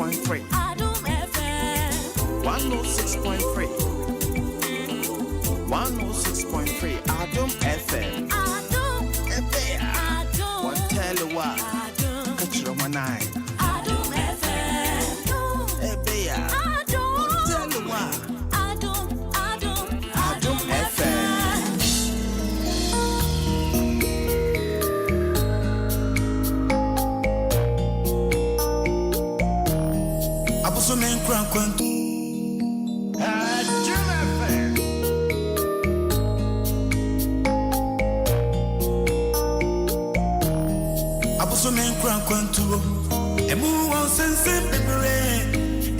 106.3. Adom FM. 106.3. 106.3. Adom FM. Adom FM. Adom. One tell you what. Adom. Catch your man eye. Adom FM. Ebea. Adom. One tell you what. Adom. Adom. Adom FM. So men crank one so men crank one too. A moo on sense a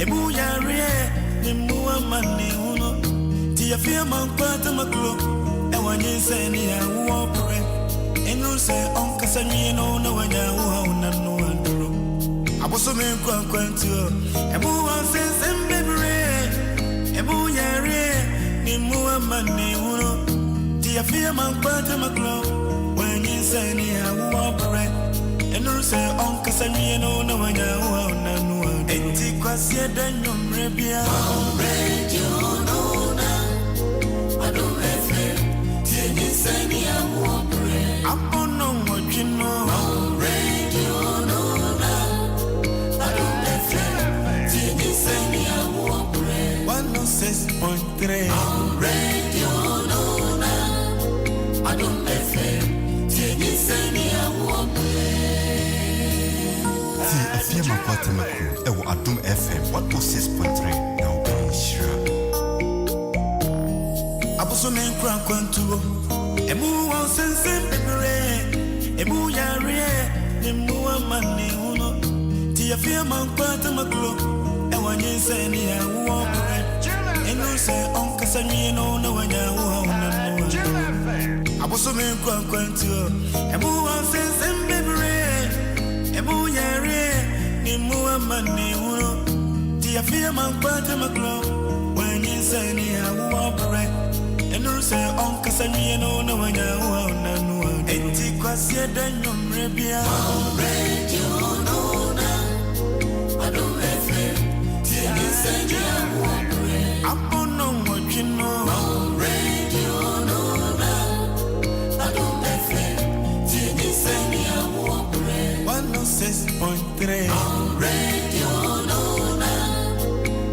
moo yare, the moo money uno. Tia fear man quantum a club, and when you say near who operate, and you say on Casanino, no one no one. I was so men crank one too. A moo on sense and baby, a moo yare, the moo money uno. Tia fear man quantum a club, when you say near who operate. And you say, Uncle Sammy, no one, no, Enti Quasia, then you rebia. Radio, no, I don't have it. Till you say me, I won't pray. I'm on no what you know. Radio, no, I don't have it. Till you say me, I won't pray. 106.3. Radio, no, I don't have it. Till you say me, I won't pray. Afia Mapatama Crew, Adom FM 106.3. Now be sure. Abusumen crank one too. A moo on sense and a moo yare, the moo money uno. Tia fear man quantum a club, and when you say near who operate, and you say Uncle Sammy, no one, Abusumen crank one too. A moo on sense and a moo yare. Mua money uno. Tia fear man quantum a club. When you say near who operate, and you say Uncle Sammy, no one, Enti Quasia, then you rebia. Radio, no, I don't have it. Till you say near who operate. I'm on no what you know. Radio, no, I don't have it. Till you say near who operate. 106.3. Radio, no,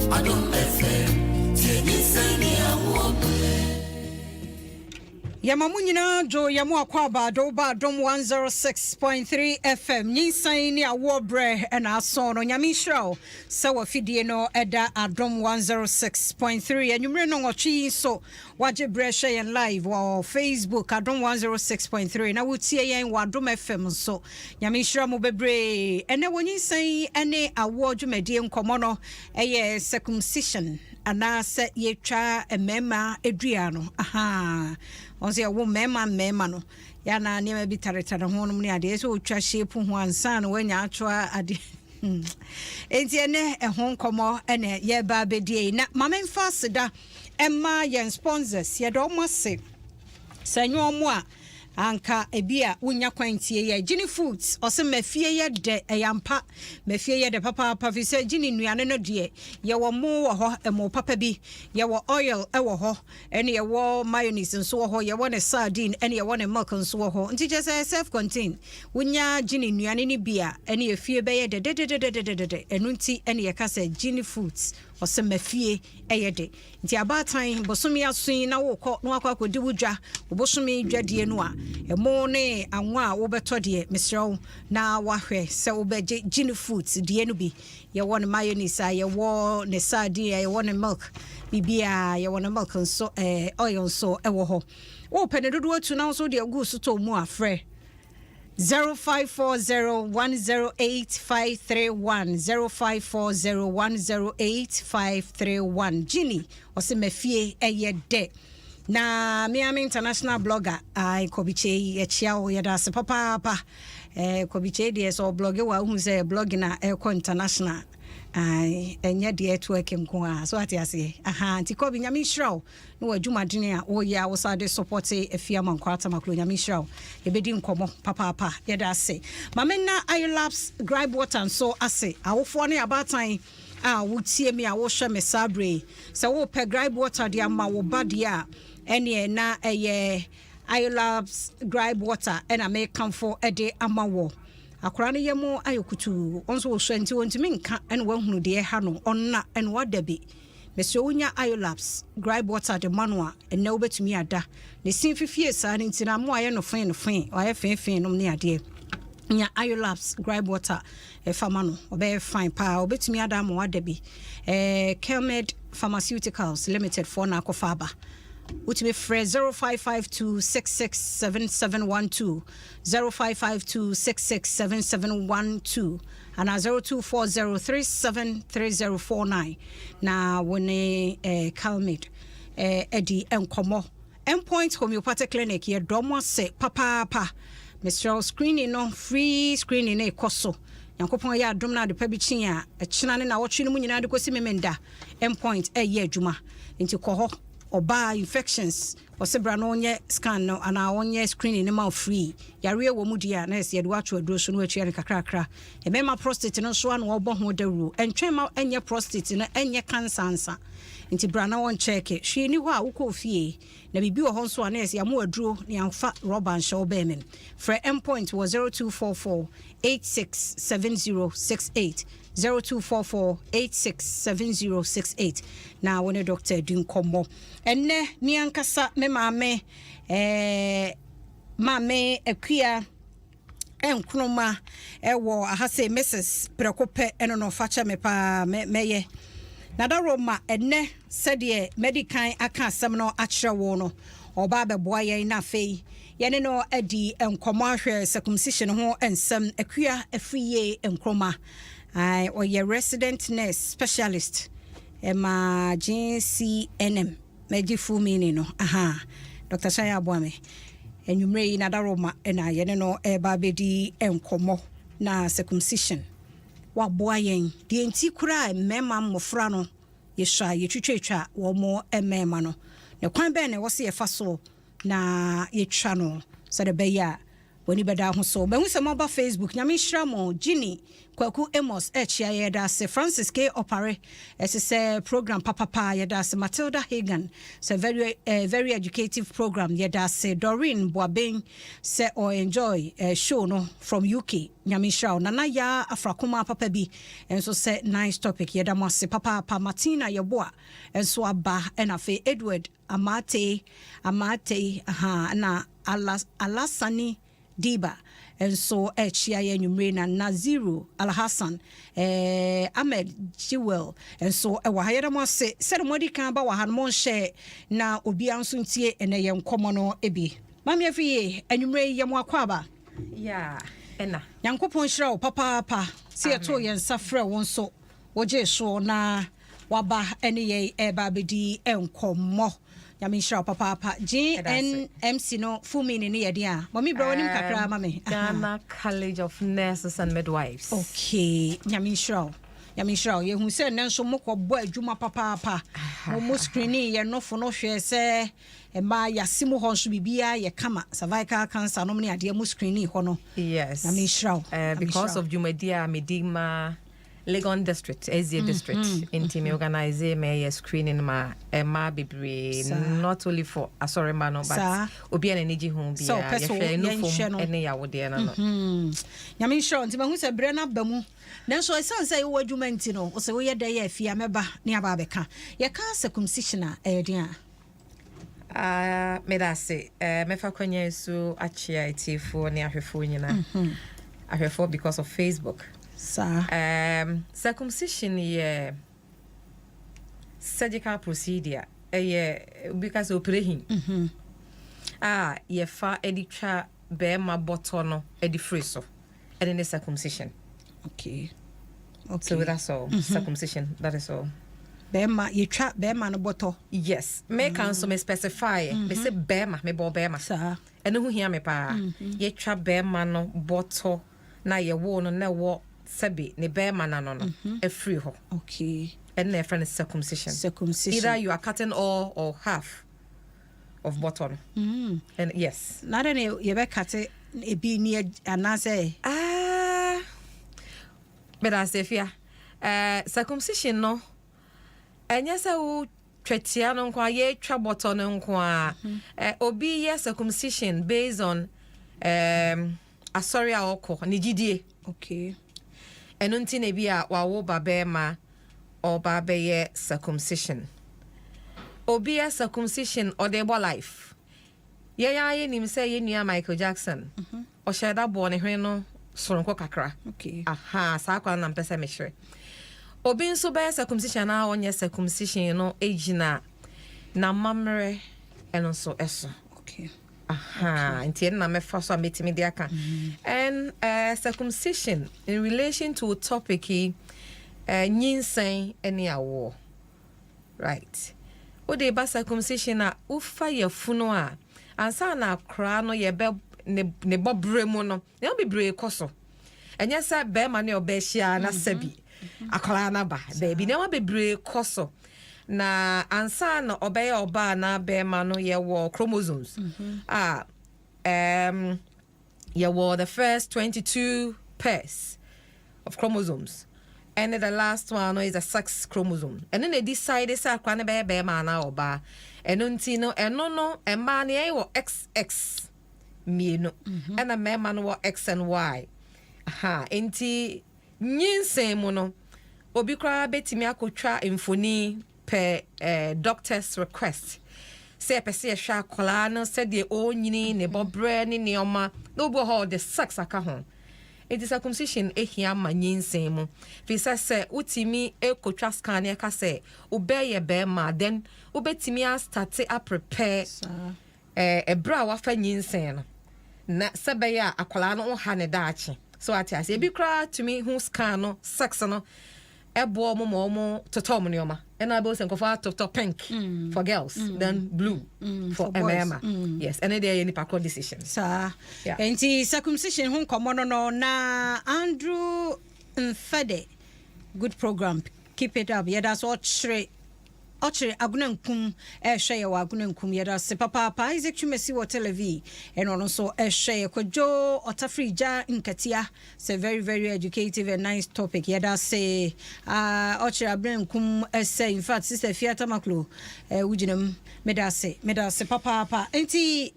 I don't FM. Till you say me, I won't play. Yamamunyina Jo Yamu Akwaba Adom 106.3 FM. Nyinsen Ne Awoɔ bre and our son on Yamisho. So fidie no Eda Adom 106.3. And you know what so watch a bre share live or Facebook Adom 106.3. Na wutie yen wa Adom FM so Yamisho mo bebre. And then when you say any award you medie nkomo no eye circumcision ana se yetwa emema eduano. Aha. Onse ya wo mema no ya na ne bi taretare ho no ne ade so otwa shape ho ansa no wanya atwa ade enti ene ho nkomo ene ye ba bedie na mamemfa seda emma yen sponsors ye do mo se sanyo mo a anka ebia wonya kwantie ye Gini Foods ose mafie ye de eyampa mafie ye de papa fi se gini nuane no de ye wo mo wo ho emo papa bi ye wo oil e wo ho ene ye wo mayonnaise nso wo ho ye wo ne sardine ene ye wo ne milk nso wo ho nti je se self contain wonya gini nuane ni bia ene ye fie be ye de enu nti ene ye ka se Gini Foods ose mafie eye de nti abatan bosomi asun na wo kɔ no akɔ akɔdi wudwa bosomi dwadie no a emo ne anwa a wo beto de mesrew na wahwe se wo beje Gini Foods de no bi ye won mayonnaise ye wo ne sardine ye won milk bibia ye won milk nso oil nso e wo ho wo penedodo atu na nso de agu so to mu afre 0540108531 0540108531 Gini ose mafie eye de na Miami international blogger ai Kobiche ye chia o ye da se papa Kobiche de so blogger wa hu se blog na eko international ai enye de to eke nko a so ate ase aha nti ko bi nyame hiraw no adwumadene a wo ya wo sa de support afia mankwata makro nyame hiraw ebedi nkomo papa yeda ase mamena iLabs gripe water so ase awofo ne abatan a wotie me a wo hwe me sabre se wo pe gripe water de ama wo bade a ene na eye iLabs gripe water ena me kamfo ede ama wo akora ne yemo ayokutu onso wo hwenti wontimi nka ene wahunu de ha no onna ene wadabi meso wonya iLabs gripe water de manua ene wobetumi ada ne sinfifie saa ne ntina mo aye no fen aye fen no ne ade nya iLabs gripe water fama no obe fine pa obetumi ada mo wadabi Kelmed Pharmaceuticals Limited for na akofaba Utime Fre 0552667712 0552667712 and 0240373049 na wone Calmid Eddie Enkomo Endpoint Homeopathic Clinic ye domo se papa Mr. Screening no free screening e koso Yankopon ya adom na de pa bi chin a kina ne na wotwe no mu nyina de kosi memenda Endpoint ye adwuma nti koho oba infections osebra no onye scan no ana onye screening ne ma free yare wo mu dia na ese de watcho aduro so no atwa ne kakrakra e be ma prostate no so ana obo ho dawuro entwe ma enye prostate no enye cancer ansa nti bra na won check hwe ni ho a wukọ fie na bibi wo ho so ana ese amu aduro ne amfa rubber and show be men for Endpoint was 0244867068 0244867068 na wone Dr. Dinkomo enne mi ankasa me maame maame akua enkroma ewo ahase Mrs. Prekope eno no facha me pa meye na da Roma enne sede medical aka asem no akire wo no oba beboa ye na fei yene no adi enkomo ahwe circumcision ho ensem akua afiye enkroma I or your resident nurse specialist Emma GCNM meji full meaning no aha Dr. Shaya Boame enumre na da Roma na yene no eba bedi enkomo na circumcision wa boa yen de enti kura mema mmofra no yesha yetwetwetwa wo mo emema no ne kwan be na wo se yefa so na yetwa no so de be ya woni beda ho so be hu se mo ba Facebook nyame hira mo Gini Kwaku Amos Echia yeda se Francis K Opare ese program papa yeda se Matilda Hagan se very educative program yeda se Doreen Boabeng se or enjoy show no from UK nyame hira na ya afrakoma papa bi enso se nice topic yeda mo se papa Martina yeboa enso aba na fe Edward Amate aha na Alasani Diba and so Chia Numre na Naziru Alhassan Ahmed Jewel and so a wahayada mo se said modi kan ba wahan mon share na obi anso ntie ene yem komono ebi mami afie anumre yem akwaba yeah ena yankopon hira o papa se eto yen safre won so woje so na waba ene ye eba bedi enkomo Yami shira papa GNMC no full meaning ne yede a mommy bro nim kakra ma me Ghana College of Nurses and Midwives. Okay yami shira ye hu se nenso mokọ bo adwuma papa mo screening ye no fo no hwe se e ma yasimo ho nso bibia ye kama cervical cancer no ne ade mo screening ho no Yes. Yami shira Because of Jumedia Medima Legon District, Asia District, intime organize me screening ma bibre not only for asoremano but obi an energy home be ya share no form any ya wode na no. Nyame sure ntime hu se bre na bamu. Nanso esan say wo adwuma nti no, o se wo ye da ye afia meba ne aba beka. Ye ka circumcision a eyedin a. Me da say me fa kwanya so achia etifo ne ahwefo nyina. Ahwefo because of Facebook. Circumcision is surgical procedure. Because operation. Ye fa edicha be ma botono edi friso. And then the circumcision. Okay. So that's all. Circumcision. That is all. Bema ye trap bema no boto. Yes. Me can so me specify. Me say bema me bo bema. And who hear me pa. Ye trap bema no boto na ye wo no na wo sabi ne be mana no a free ho. Okay. And their friend is circumcision. Circumcision. Either you are cutting all or half of bottom. And yes. Not any you be cut it be near and say. But I say circumcision no. And yes, I will Tretiano kwa ye traboton kwa obi ye circumcision based on asoria oko nigidie. Okay. Enunti ne bia wa wo babema or babe circumcision. Obi a circumcision or debo life. Ye nim say ye nua Michael Jackson. O sheda bo ne hwe no soronko kakra. Okay. Aha, sa kwa na mpese me hwe. Obi nso be circumcision na onye circumcision no ejina na mamre eno so eso. Okay. Aha, nti na me fa so metimi de aka. And circumcision in relation to a topic Nyinsen Ne Awoɔ. Right. O de ba circumcision a ufa ye funu a ansa na akra no ye be ne bobre mu no. Ne obi bre koso. Enya sa be ma ne obehia na sabi. Akra na ba. Baby ne wa bebre koso. Na ansa na obeye oba na be ma no ye wo chromosomes. Ye wo the first 22 pairs of chromosomes. And then the last one is a sex chromosome. And then they decide this akwa na be ma na oba. Enunti no eno e ma ne e wo XX mienu. And a me ma no wo X and Y. Aha, enti nyinsen mu no obi kra betimi akotwa mfoni per doctor's request. Say pese hwa akola no said the onyini ne bobre ne neoma no bo hold the sex aka ho. It is circumcision ehia ma nyinsen mu. Fi say utimi ekotwa scan e ka say obeye be ma then obetimi a start a prepare e bra wa fa nyinsen no. Na sebe ya akola no ha ne daachi. So atiase ebi kra to me who scan no sex no ebo mo totom neoma. And I both for top pink for girls, then blue for Emma. Yes, and there any park decision. Sir, yeah. And the circumcision home common no na Andrew Fede. Good program. Keep it up. Yeah, that's what straight. Ochre agunankum share wa agunankum yeda se papa Isaac Chumesi wo televi and also share kojo otafrija nkatia. It's a very very educative and nice topic yeda se ochre agunankum say in fact sister Fiata Maklo wujinem medase papa enti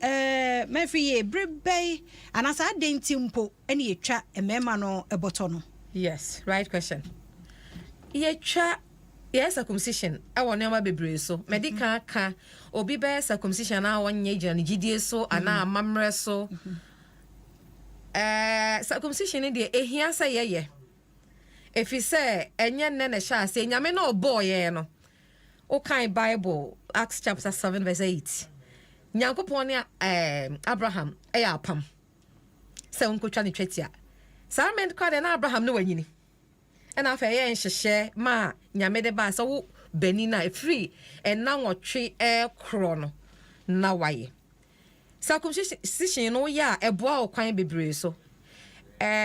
mefri ye brebe anasa denti mpo ene yetwa emema no eboto. Yes, right question. Yetwa yes, circumcision. I want never be brave so. Medical ka obi be circumcision na wonye jani gidie so ana mamre so. Circumcision dey ehia say ye. If you say enye ne na sha say nyame na obo ye no. O kan Bible Acts chapter 7 verse 8. Nyankopon ne Abraham apam. Say unkotwa ne twetia. Sa men kwa de na Abraham no wanyini. And after ye nhye ma nyame de ba so beni na free and na wotwe krono na waye circumcision no ya eboa okwan bebre so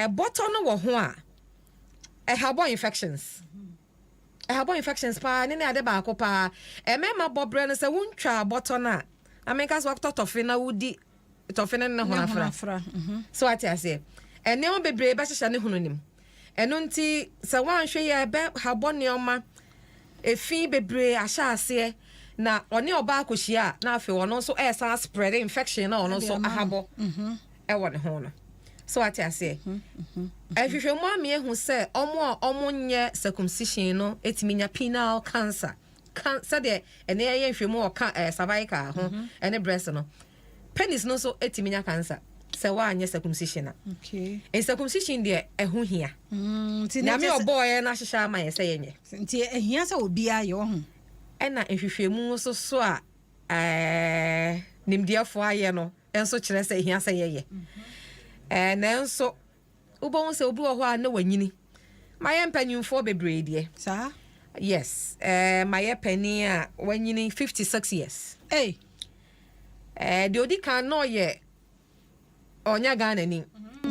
bottom no wo ho a habo infections pa ne ade ba akopa mema bobre no se wontwa bottom na ameka so totofe na wudi tofe ne ho afra so ati ase ene on bebre ba hye ne hununim enunti se wan hwe ye be habonioma efi bebre ahya ase na one oba akohia na afi wono so san spread infection na ono so ahabo wo ne ho no so ati ase ehwehwe mu ame ehu se omo nye circumcision no etiminya penile cancer de ene ye hwe mu cervical ho ene breast no penis no so etiminya cancer se wa anye circumcision. Okay. E circumcision de ehu hia. Na me oboy na hihya ama ye se yenye. Nti ehia se obi aye ho. E na ehwehwemu so a nimdiafo aye no enso kire se ehia se yeye. Na enso ubon se obi wo ho a na wanyini. Maye mpanyimfo bebre de. Sa? Yes. Maye pani a wanyini 56 years. Hey. De odi kan no ye onya Ghana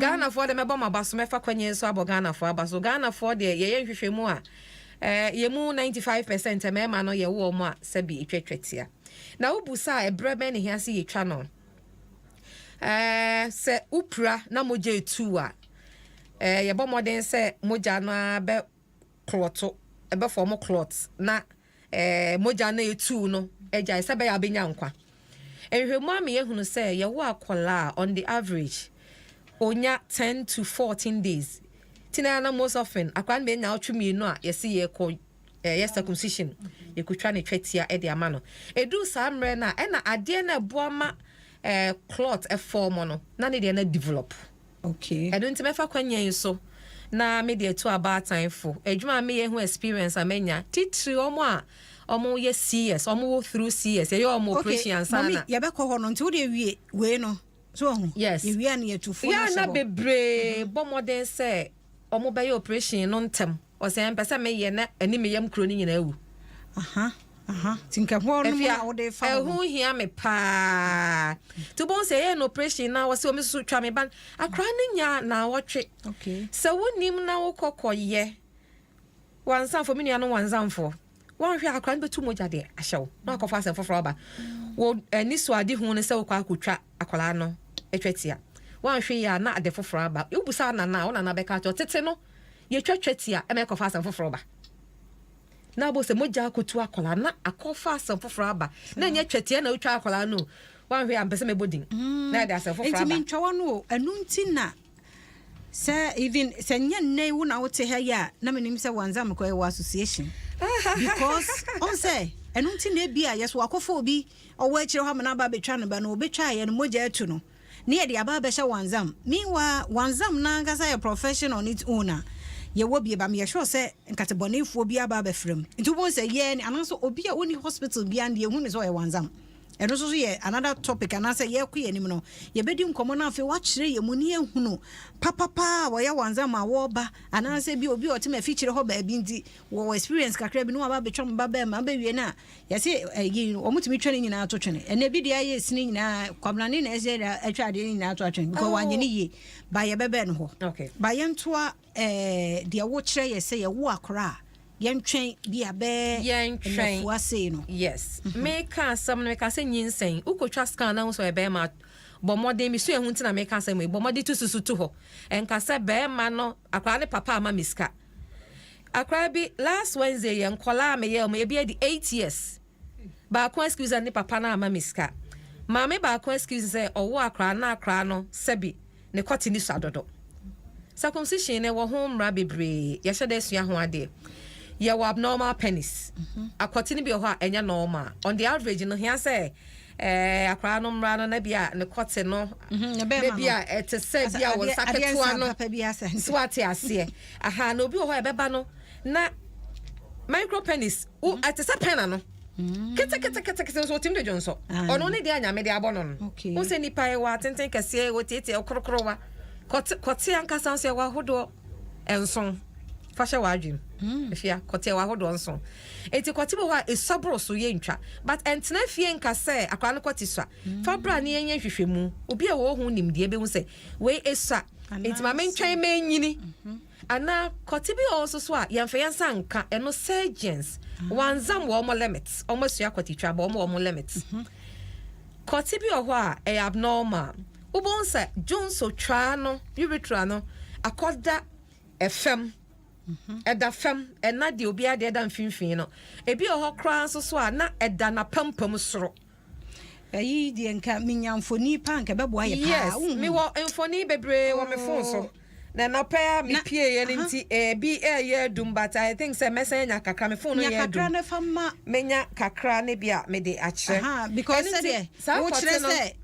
Ghana for the meboma baso mefa kwanye so abo Ghana for abaso Ghana for the ye hwehwemu a yemu 95% mema no ye wo mo a sebi etwetwetia na ubusa ebrebe ne hiase ye twa no se upra na moja etu a ye bo moden se moja no be cloto ebe form clots na moja na etu no eja se be ya benya nkwa ehwemu am ye hunu se ye wo akola on the average onya 10 to 14 days tina na most often akwan be nya otwemi no a yesi ye ko yes circumcision ye kutwa ne twetia e de ama no edu samre na e na ade na boama clot e form no na ne de na develop okay edu ntimefa kwanya so na me de to about time for adwuma me ye hu experience amenya titri omo ye CS omo through CS ye omo operation sana ye be ko ho no nti wo de wie we no so yes ye wie na ye tufo ya na bebre bo modern say omo be operation no ntem o se empesa me ye na ani me yam kro ni nyina awu tinka ho no na wo de fa hu hia me pa to bon say ye no operation na wo se o me so twa me ban akra ni nya na wotwe okay so wonim na wo kokoye wansan fo me nia no wansan fo wan hwe akra betu moja de ahyew na akofa asem foforo ba wo ani so ade hu ne se wo kwa akotwa akola no etwetia wan hwe ya na ade foforo ba ubusa na ona na beka to tete no ye twetwetia e me kofa asem foforo ba na bo se moja akotu akola na akofa asem foforo ba na nye twetia na utwa akola no wan hwe ampese me bodin na de asem foforo ba enti mentwa no anu nti na se even se nyanne wo na wo te ha ya na menim se wanza mko e association because on say enu nti na bia yes wakofo obi owo akire ho na ba betwa no ba no obetwa ye no moja etu no ne ye de aba be sha wanzam meanwhile wanzam na ngasa ye professional on its own ye wo bia ba me sure say nkatebonefo obi aba be frem nti wo say ye ananso obi a oni hospital bia and ye hu ne so ye wanzam eno so ye another topic anasa ye ku ye nim no ye bedi nkomo na afi wa kire ye mu ne ehunu papa wo ya wanza ma wo ba anasa bi obi otima fi kire ho ba bi ndi wo experience kakra bi no aba betwam ba ba ma ba wie na ye se yi o mutimi twene nyina to twene ene bi dia ye sini nyina kwamnane na ese da atwa de nyina to atwene because wanye ne ye ba ye bebe no ho okay ba ye ntoa dia wo kire ye se ye wo akora yentwen bia be yentwen ase no yes me ka sam no me ka se nyinsen ukotwa scan na so e be ma bomode mi so ehun tina me ka sam e bomode to susu to ho enka se be ma no akwa ne papa ama miska akwa bi last Wednesday yen kola me ye me bi di 8 years ba ko excuse ne papa na ama miska ma me ba ko excuse se owo akwa na akwa no sebi ne koti ni sadodo circumcision ne wo ho mra bebre ye hye da sua ho ade ye wa abnormal penis akwati ni bi ho a enya normal on the average no hia say akra no mra no na bia ne kote no na bia ete say bia won saketua no swati ase aha na obi ho e beba no na micro penis o ete say pena no kete so tim de jonso ono ne dia nya me de abono no o se nipa e wa tenten kese wo tete okrokro wa kote ankasa so wa hodo enson fasha wadwim efia kote wa hodo nso eti kote bo ha esabro so ye ntwa but entena fie nka se akwa no kote so fabra ne yenye hwehwemu obi a wo hu nimde be hu se we esa eti ma mentwan ma nyini ana kote bi also so a yemfa yensa nka eno surgeons wanzam wo mo limits omo sua kote twa bo mo limits kote bi ho a e abnormal ubonsa jonso twa no urethra no akoda fm eda fam ena de obi ade eda mfinfin no ebi o hokra nso so a na eda na pampam soro ayi de nka minyamfoni pa nka bebo aye pa yes mi wo mfoni bebre wo me phone so na pa mi pie ye nti bi ye dum but I think say mesenya kakra me phone no ye dum kakra na fama menya kakra ne bia me de akire because say wo kire say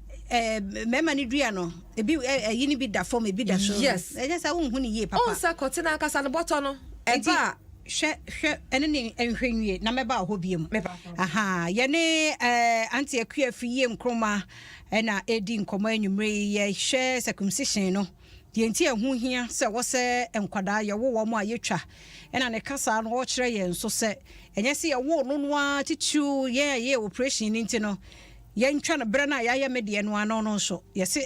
mema ni dua no ebi yini bi da form ebi da so yes say wo hu ni ye papa on sa kote na akasa no boto no eba hwe ene ne enhwenwie na meba ho biem ye ne anti akua fiye nkroma na edi nkomo anwumre ye hwe circumcision no de enti ehu hia se wo se enkwada ye wo mo ayetwa ena ne kasa no wo kire ye nso se enye se ye wo no no a titu ye operation ni nti no yen twa na bra na ya medie no ano no so yesi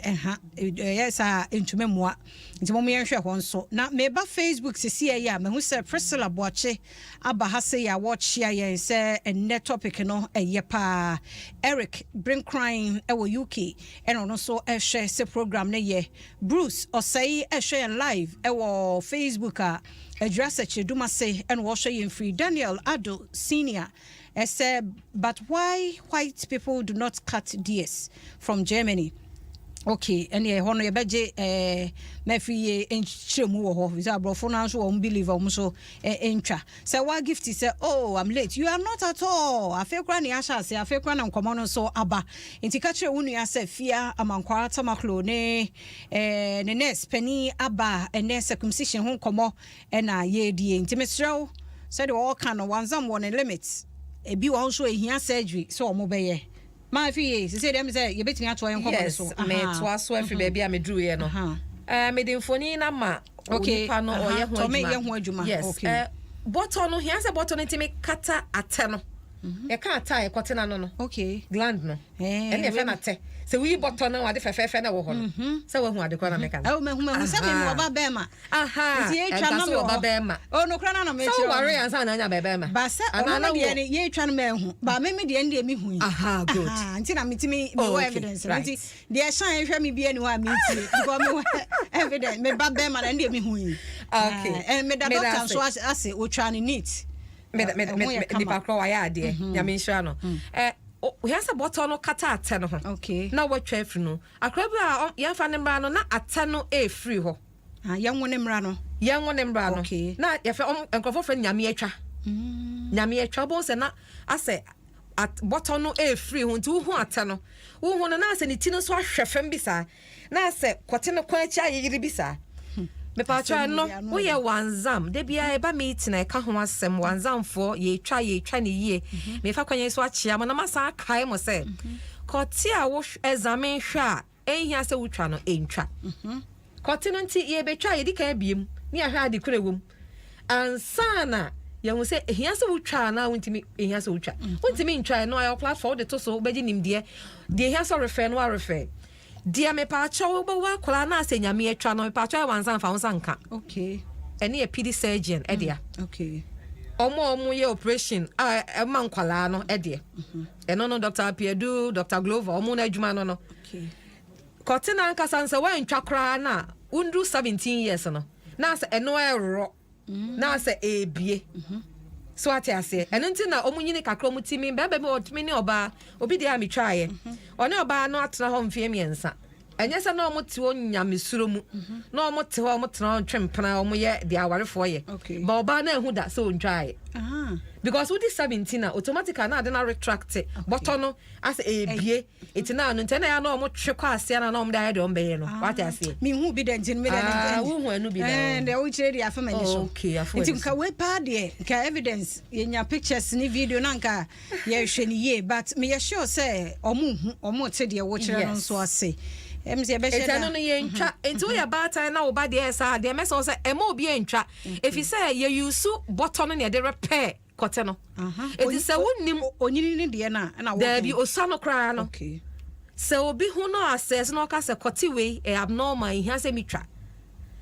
yes entume moa nti mo yen hwe ho nso na meba Facebook sisi ya me hu se Priscilla Boache aba ha se ya watch ya yen se enne topic no pa Eric bring crying ewo UK eno no so ehwe se program ne ye Bruce osai ehwe live ewo Facebook address cheduma say and wo hwe yen free Daniel Ado senior said, but why white people do not cut DS from Germany? Okay, and yeah, hono yebeje mefi enchiremu wo ho is abrofo na so unbeliever so entwa say what gift say oh I'm late you are not at all afekra ni asha say afekra na nkomo no so aba enti ka kire wonu ya say fia amankwa tamaklo ne ne nurse pani aba ene circumcision ho nkomo na ye die enti mesrew say the all can wanzam one limits ebi won so ehia surgery so omobeye ma fi say dem say you betimi ato yen komo so me to aso afi baby a me dru ye no me de mfoni na ma onipa no oye ho adwuma yes okay bottle no hia say bottle no ntimi kata ate no e ka ata e kote na no okay gland no e ne fe na te se we bottle no ade fefe na wo ho no se wo hu ade ko na me kan oh me se me no ba be ma aha ye twa no me ba be ma oh no kra na me so worry ansa na nya be ma ba se ona de ne ye twa no me hu ba me de ne me hu aha good nti na metimi me evidence nti de shan hwe me bi ani wa me ti because me evidence me ba be ma na de me hu okay and me da doctor so ase o twa ni neat me pakro wa ya ade nyame nhira no we has a bottle no kata ate no ho okay na watwa afri no akra bi a ya fa ne mra no na ate no e free ho yan wone mra no okay na ya fa enkofo fa nyame atwa nyame atwa bo se na ase at bottle no e free ho nti wo hu ate no wo hu no na ase ne ti no so ahwefem bi sa na ase kote no kwa achi ayiri bi sa me pa twa no wo ye wanzam de bia e ba meet na e ka ho asem wanzam fo ye twa ne yie me fa kwanya so achia mo na masa kai mo se kote a wo examine hwa ehia se wo twa no entwa kote no nti ye betwa ye dika biem ni ahwa ade kurewom ansana ye wo se ehia se wo twa na wontimi ehia se wo twa wontimi ntwa no your platform de to so beji nimde de ehia so refer no refer dia me pa cho wo wa kola na ase nyame atwa no me pa cho wansan fa wansanka okay ene e pedi surgeon edia okay omo ye operation a man kwala no edia eno no Dr. Piedu Dr. Glover omo na adwuma no okay kotina nka sansa wa ntwa kra na undu 17 years no na ase eno ero na ase ebie so ati ase eno nti na omo nyini kakra omo timi bebe me otimi ne oba obi dia me twaye one oba no atena ho mfie miensa enye se na omo te onyame suro mu na omo te ho omo tena twempena omo ye dia awarefo ye ba oba na ehu da so ntwaye because with this 17 na automatically na na retract bottom no as ebie etina no ntena ya na omo twekwa ase na omo da ya de ombe no what I say me hu bi da ntin me da wu hu anu bi da and the uche dia fa mani so okay afo ntim ka we pa de ka evidence yenya pictures ni video na nka ye hwe ni ye but me ye sure say omo te de wo kire no so ase emse be sheda etano no ye ntwa enti wo ya bata na wo ba de esa de me so say ema obi entwa if you say ye use bottom no de repair kote no enti se wonnim onyini ni de na wo there be osano kra no okay se obi hu no access no ka se kote we abnormal he has mitwa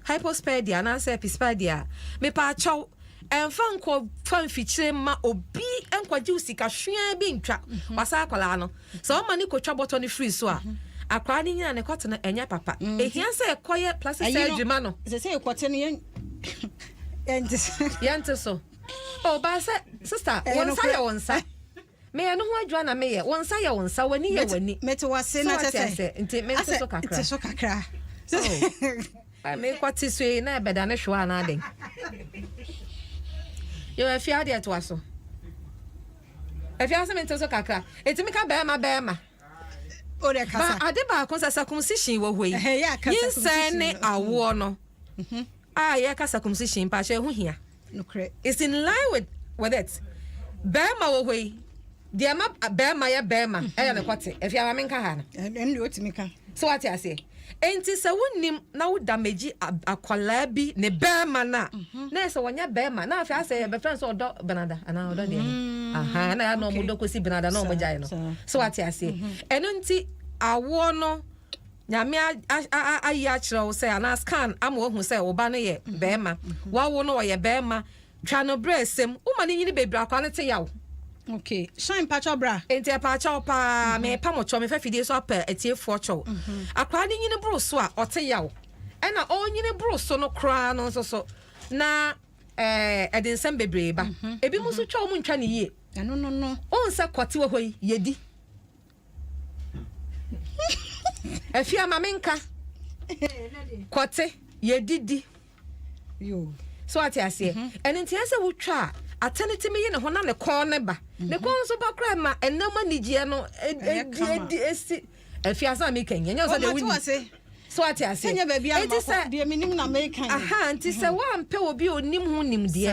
hypospadia na se epispadia me pa chaw enfa nko fan fichire ma obi enkwaji usika hwea bi ntwa wasa akwala no so o mani ko twa bottom ni free so a akwa ni nyina ne kote no enya papa ehia se ekoye plastic surgery ma no se ekote no yente so oh ba se sister wonsa me no ho adwa na me ye wonsa ye wonsa wani ye wani mete wase na tete nti me so kakra so kakra oh me kwati so e na beda ne hwa na den yo afia de to aso afia se me so kakra enti me ka be ma o de kasa ba ade ba kon sa circumcision wo hoi Nyinsen Ne Awoɔ no ye ka circumcision pa che ho hia no correct it's in line with it bema wo hoi dia ma bema ya bema e ne kwate afia ma menka ha no en de otimi ka so what I say enti se wonnim na wo damage akwala bi ne bema na na se wonya bema na afia se be friend so odo benada ana odo de aha na ya no mo dokosi binada na mo jai no so what I say eno nti awo no nyame ayi a kire wo say ana scan am wo hu say oba no ye bema wa wo no ye bema twa no bresem uma ni nyini bebra kwa ne te yawo. Okay, shine pacha bra. Enti pacha pa me pa mo cho me fa fidie so apa etiefo cho. Akwa ni nyini bro so a ote yawo. E na onyini bro so no kra no so na edensem bebre ba. Ebi mu so twa mu ntwa ne yie. No. On sa kwate wo hoyi yedi. Afia mamenka. Kwate yedidi. Yo. So ati ase. Enti ase wo twa atenete me ye ne ho na ne kon ne ba ne kon so ba kra ma enama nigye no esi afiasa me kan nya so de wuni so ati ase enya ba bia ma de minim na me kan aha nti se wa mpe obi onim ho nim de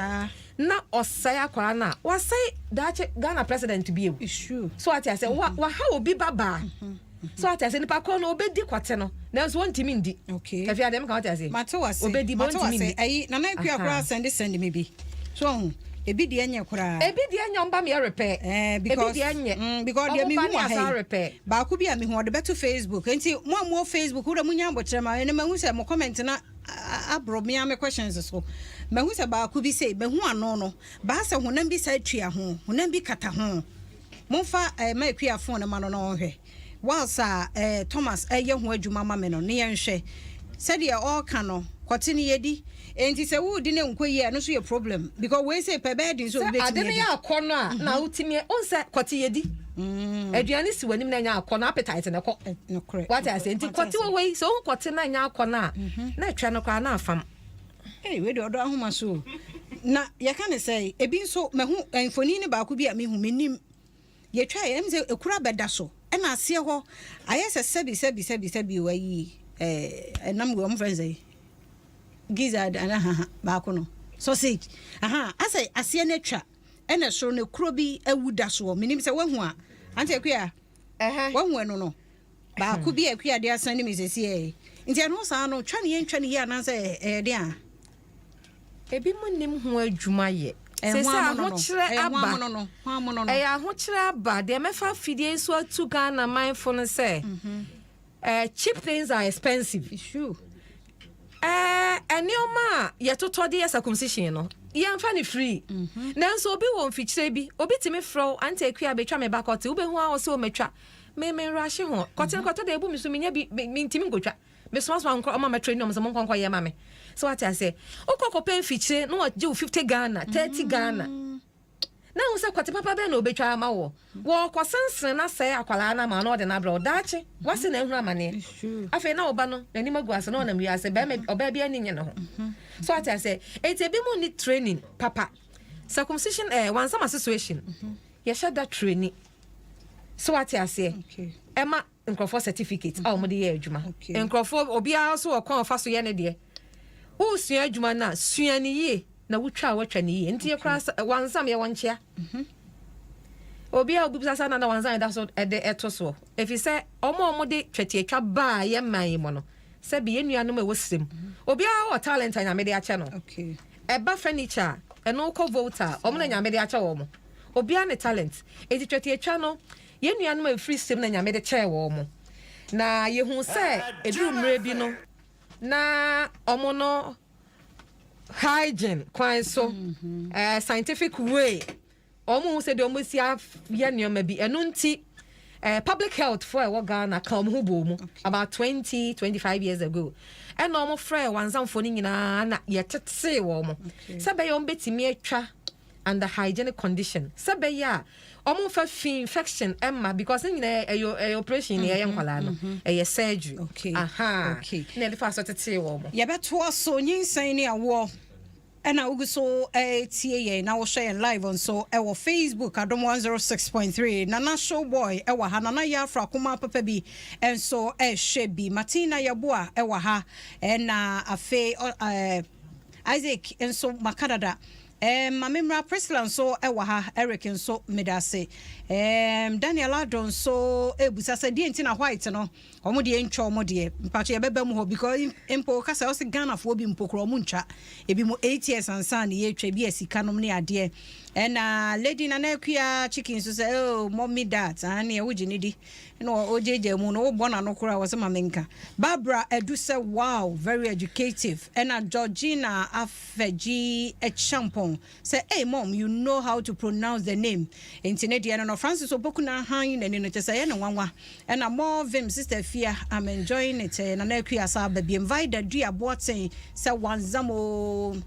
na osai akwara na wasai dache Ghana president bi e so ati ase wa ha obi baba so ati ase nipa kon no obedi kwate no na so ntimi ndi okay afia dem kan ati ase matewase obedi bo ntimi ndi ayi na na akwa akra send me bi so ebi de anya kura ebi de anya mba me repair because ebi de anya because de me hu ha repair ba ku bi a me hu de beto Facebook enti mo Facebook ura munya mbotre ma ene ma hu se mo comment na abro me am questions so ma hu se ba ku bi say me hu ano no ba se honam bi sa atwa ho honam bi kata ho mo fa ma akua phone ma no no hwe whilst Thomas ye ho adwuma ma me no ne ye nhwe se de all kan no kwate ne yedi enti se wo di ne nkoyi no so ye problem because we say pe bed so be ade ne ya akono a na utimi onse kwate yedi aduane si wanim na nya akono appetite ne ko no correct what I say enti kwate wo we so kwate na nya akono a na atwa no kwa na afam we de odo ahoma so na ye kan say ebi nso mahu enfoni ne ba ku bi a mehu menim ye twa ye mze ekura beda so e na ase ho ayese sebi wayi enam go am friends ai gizzard ana ba ko no sausage asai ase na twa e na so ne kuro bi awuda so menim se wahu a ante akua wahu no ba ku bi akua de asan ni mesesi e nti eno sa no twa ne ye ananse de a ebi mu nim ho adwuma ye se sa ho kire aba ya ho kire aba de mefa fidie so atu Ghana mindful no say cheap things are expensive issue enioma ye totode ye circumcision no ye mfa ne free nanso obi won fikire bi obi timi fro ante akua betwa me bakote ube hu a wo se o metwa me rashi ho kote de ebu mi so menya bi mi ntimi ngotwa me so nkọ o ma metwa ni o mo nkọ ye ma me so what I say okoko pen fikire no wa je 50 Ghana 30 Ghana na wo se kwate papa be na obetwa ama wo kosensen na se akwala na ma na ode na bra odache wase na ehuru amane afi na oba no nani magu ase na onam wiase be oba bia ni nye no ho so what I say it be mo need training papa circumcision one some situation ye share that training so what I say Emma nkrofo certificate a omode ye adwuma nkrofo obi also okon ofa so ye ne de wo sua adwuma na sua ni ye na wutwa watwa ni ye ntie kra wansam ye wonchia obi a obi sasa na wansam da so ede etoso efi se omo de twete atwa ba ye man mo no se bi enuanom e wosem obi a o talent na me de ache no eba furniture eno ko volta omo na nyame de ache wo mo obi a ne talent eti twete atwa no ye nuanom e free system na nyame de che wo mo na ye hu se eduru mre bi no na omo no hygiene kwan so scientific way omo say de omo sia ye nyoma bi eno nti public health for a Ghana come hu bo mu about 25 years ago and omo frɛ wansamfo ni nyina na ye tete wo mo sabe ye ombetimi atwa under hygienic condition sabe ya omo fa infection emma because nyina operation ye nkwala no surgery na the first tete wo mo ye beto so Nyinsen Ne Awoɔ ena uguso tie ye na wo share live on so ewo Facebook Adom 106.3 nana show boy ewa ha nana ya afra kuma papa bi enso shebi Martina Yaboa ewa ha ena afe Isaac enso Makanada Mamimra President so ewa Eric so medase Daniel Adon so ebusa se die ntina white no omo de ntwa omo de mpacho ye beba mu ho because impo kasa o se Ghana fo bi mpokro omo ntwa ebi mu 8 years ansa na ye twa bi asika nom ne ade lady na na akua chicken so say oh mommy that and ye wogi ni di no ojeje mu no bona no kura was mamenka Barbara edu say wow very educative Georgina Afeji Echampon say hey mom you know how to pronounce the name internet no Francis Obokuna han na ni no say na wanwa more vim sister Fia I'm enjoying it na na akua sa ba bi invite the dua boaten say wanzamo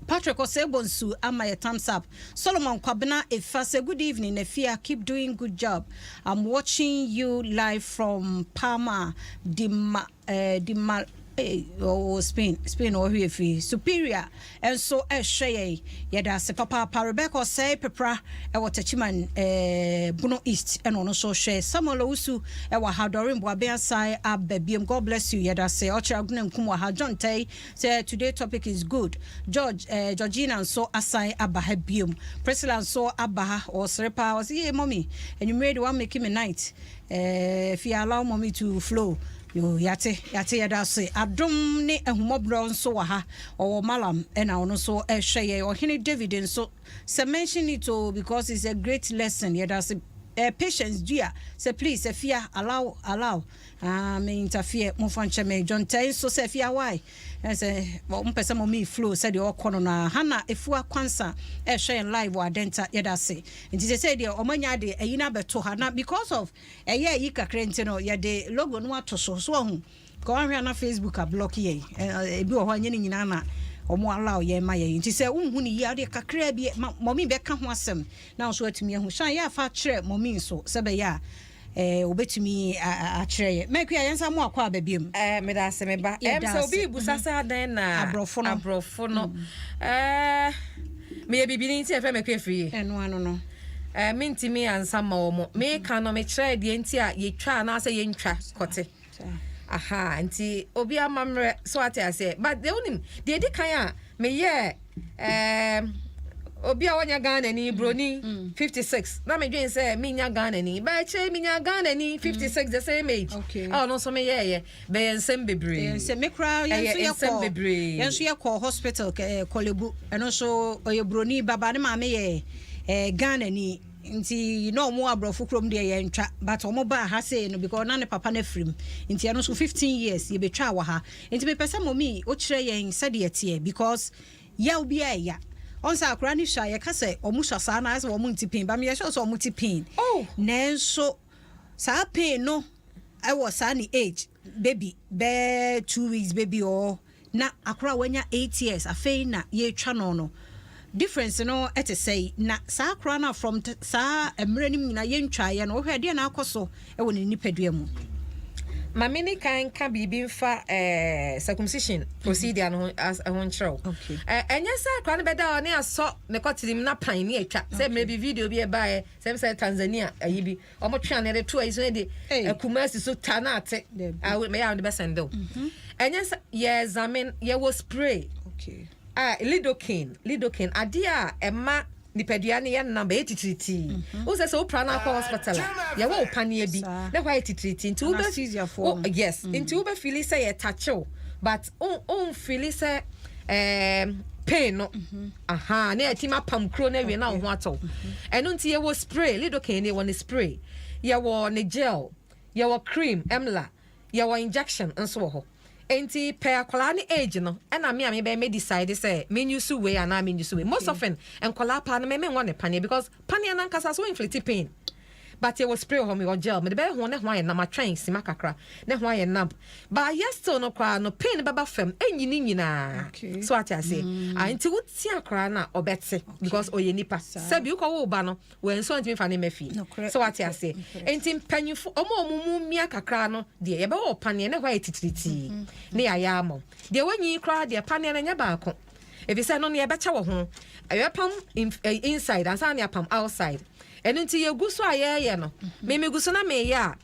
Patrick Osebonsu ama a thumbs up. Solomon Kwabena Efase, good evening. Efia, keep doing good job. I'm watching you live from Palma, Spain or here Superior. And so Sheye, yada se papa Rebecca say pepra e watachiman Buno East and also share Samuel Usu e wa hadorin boabe sai abebiem. God bless you yada se ocha gunem kumwa ha John Tay say today topic is good. Georgina and so asai abahebium. President so abaha or srepa was yeah mommy and you made one make him a night if you allow mommy to flow. Yo yate yada say Adom ne ehumobro nso wa ha or malam and ono so ehweye or hini David so say mention it because it's a great lesson yada say patience dear say please if you allow me interfere mo fanche me John Tay so say fear why say mpesa mo me flow say the okono na hana efua kwansa share live wa denta yada say nti say the omanya de ayina beto ha na because of yi kakra ntino ya de logo no atoso so hu ko anhwe na Facebook a block ye ebi wo ho anye ni nyina na omo allow ye ma ye nti say unhu ni ya de kakra bi momi be ka ho asem na so atumi hu shan ya fa kire momi so se be ya obetumi a kire ye mekua yensa mo akwa babiem me da se me ba so obi busasa dan na abrofo no me ye bibini nti efe mekua free eno ano no me ntimi ansa ma omo me ka no me kire de nti a ye twa na se ye ntwa kote aha nti obi amamre so ate but the onim de di kan a me ye obi a wanya Ghana ni broni 56 na me dwen say me nya Ghana ni ba che me nya Ghana ni 56 the same age okay no so me ye be ensem bebre say me kra yenso ye call hospital kolebu eno so oye broni baba ne ma me ye Ghana ni nti no mo abrofo krom de ye ntwa but omo ba ha say no because na ne papa na frim nti eno so 15 years ye betwa wa ha nti me pesa momi o kire ye sade ye tie because ya obi ya onsa akra ni hwa ye ka say omo hwa sa na say omo ntipin ba me ye so omo tipin nenso sa pain no I was any age baby be 2 weeks baby or na akra wanya 8 years afei na ye twa no difference no et say na sa akra na from sa emrenim na ye ntwa ye no hwe de na akoso e woni nipadua mu mamini kan bibi mfa circumcision procedure no as a one show okay enya sa akra no beda ne aso ne kotirim na pan ne atwa say maybe video bi e ba say Tanzania ayibi omo twa ne de to ayi so de Kumasi so tanate me ya on the best endo enya sa ye examine ye was spray okay lidocaine adia ema nipadua ne ye number 83 o se so prana kwa hospital ye wo panie bi na kwa 83 nti wo be yes nti wo be feel say ye tacho but on feel say pain no aha na etima pam kro na wie na ho ato eno nti ye wo spray lidocaine ne won spray ye wo ne gel ye wo cream emla ye wo injection nso wo ho enti per akola ni age no na me be decide say me use way and me use way most often enkola pa na me want panie because panie na nkasa so inflict pain but it was spray ho me or gel me be ho ne ho aye na ma twen sima kakra ne ho aye nab but yes still no kwa no pain baba fam enyini nyina so ati ase enti wuti akra na obete because oye nipa sabi uko wo ba no we nso ntimi fa ne mafi so ati ase enti mpanyufo omo mia kakra no de ye be wo panie ne ho aye titiriti ne ya amo de wanyi kra de panie na nya baako ebi say no ne ye becha wo ho ayepam inside and san ne apam outside eno nti ye guso ayeye no me guso na me ya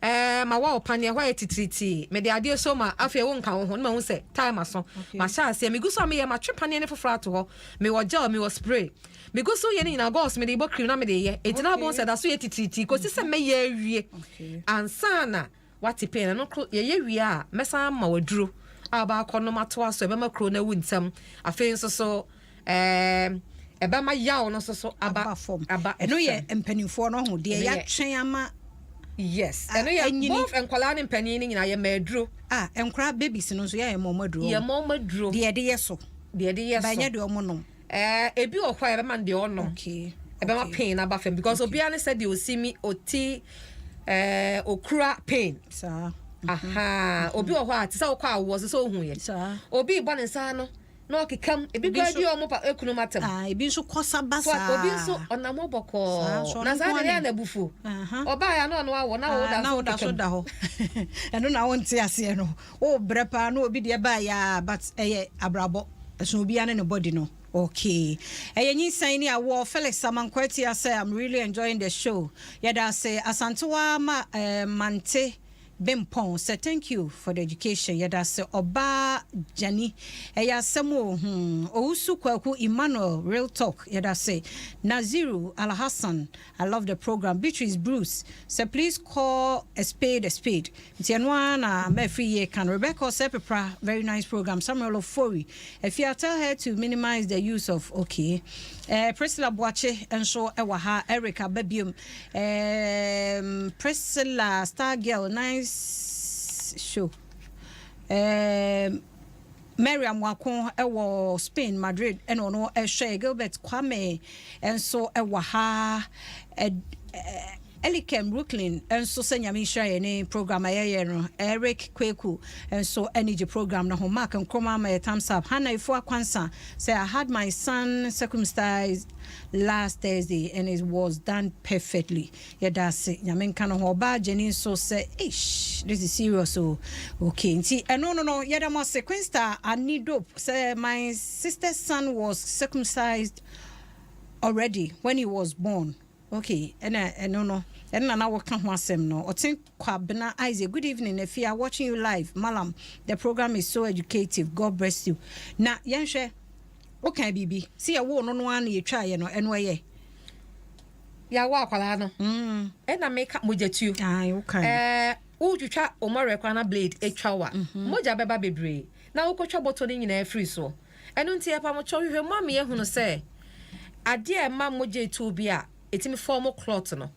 ma wa opania why titriti me de ade so ma afia wo nka wo ho na ma hu se time aso ma sha ase me guso me ye ma twepania ne foforo ato ho me wo gel me wo spray me guso ye ni na gos me de bo cream na me de ye etina bo se da so ye titriti ko se me ye awie ansana wati pen no ye wie a mesa ma waduro aba akɔno mato aso ebe makro na wuntam afei nso so ebe ma yawo no so aba eno ye mpanimfo no ho de ya twen ama yes eno ye both enkwala ne mpanin ni nyina ye maduro enkwala babies no so ye momaduro de yeso banya de omonom ebi okwa ebe ma de onom ebe ma pain aba fam because obi an said you see me oti okura pain aha obi wo ha tisa okwa awo so hu ye obi bo ne sa no no kekam ebi gba di omo pa ekunu matem ebi nso kosa basa obi nso onamo boko na sa de na bufu oba ya no awo na wo da so da ho eno na wo nti ase no wo brepa no obi de ba ya but eye abrabo so obi ane ne body no. Okay. Nyinsen Ne Awoɔ Felix Samankwati I say I'm really enjoying the show. Yada say Asantewa ma Mante Bempon say thank you for the education. Yada say Oba Jani Semo Ousu Kwaku Emmanuel Real Talk. Yada say Naziru Al Hassan I love the program. Beatrice Bruce say please call a spade a spade. Tianwa na Mefri can Rebecca Sepepra very nice program. Samuel Ofori if you tell her to minimize the use of Priscilla Boache and so ewa Erica Bebium Priscilla Star Girl nice show Miriam Wakon ewo Spain Madrid and ono Gilbert Kwame and so ewa Elikem Brooklyn and so senya mi share any program no Eric Kweku and so energy program na homework and kroma my thumbs up Hannah Ifo Akwansa say I had my son circumcised last Thursday and it was done perfectly. Yeah, that's it. Nyame nka no ho ba Jenny so say ish this is serious so okay nti no yeah that must sequence I need dope say my sister's son was circumcised already when he was born. Okay, and no. And now we can't want them no. I think Kwabena Isaac. Good evening. If you are watching you live, Malam, the program is so educative. God bless you. Now, Yanshe, okay, Bibi. See a war no one you try, you know, and where ya wa kwala no. And I make up mujetu. Okay. You try Omar Kwana blade a chawa. Moja beba bebre. Now uko bottle in a free so. And until I show you mommy who say. A dear mam mujetu bia. It's in formal cloth no.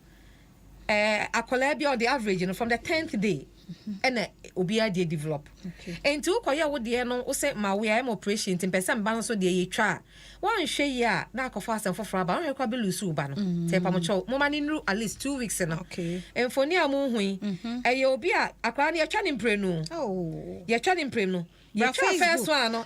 A collabia the average you know, from the 10th day and obia de develop. And to koya wo de no say ma we am operation tin person ban so de ye twa. One hwe ya na akofa asem foforo ba won rekwa be lusu ba no. Te pa mo cho mo mani nru at least 2 weeks no. And for ni amu hui e ye obi a akwa na ye twa ni mpre no. Oh. Ye twa ni mpre no. Ye twa first one no.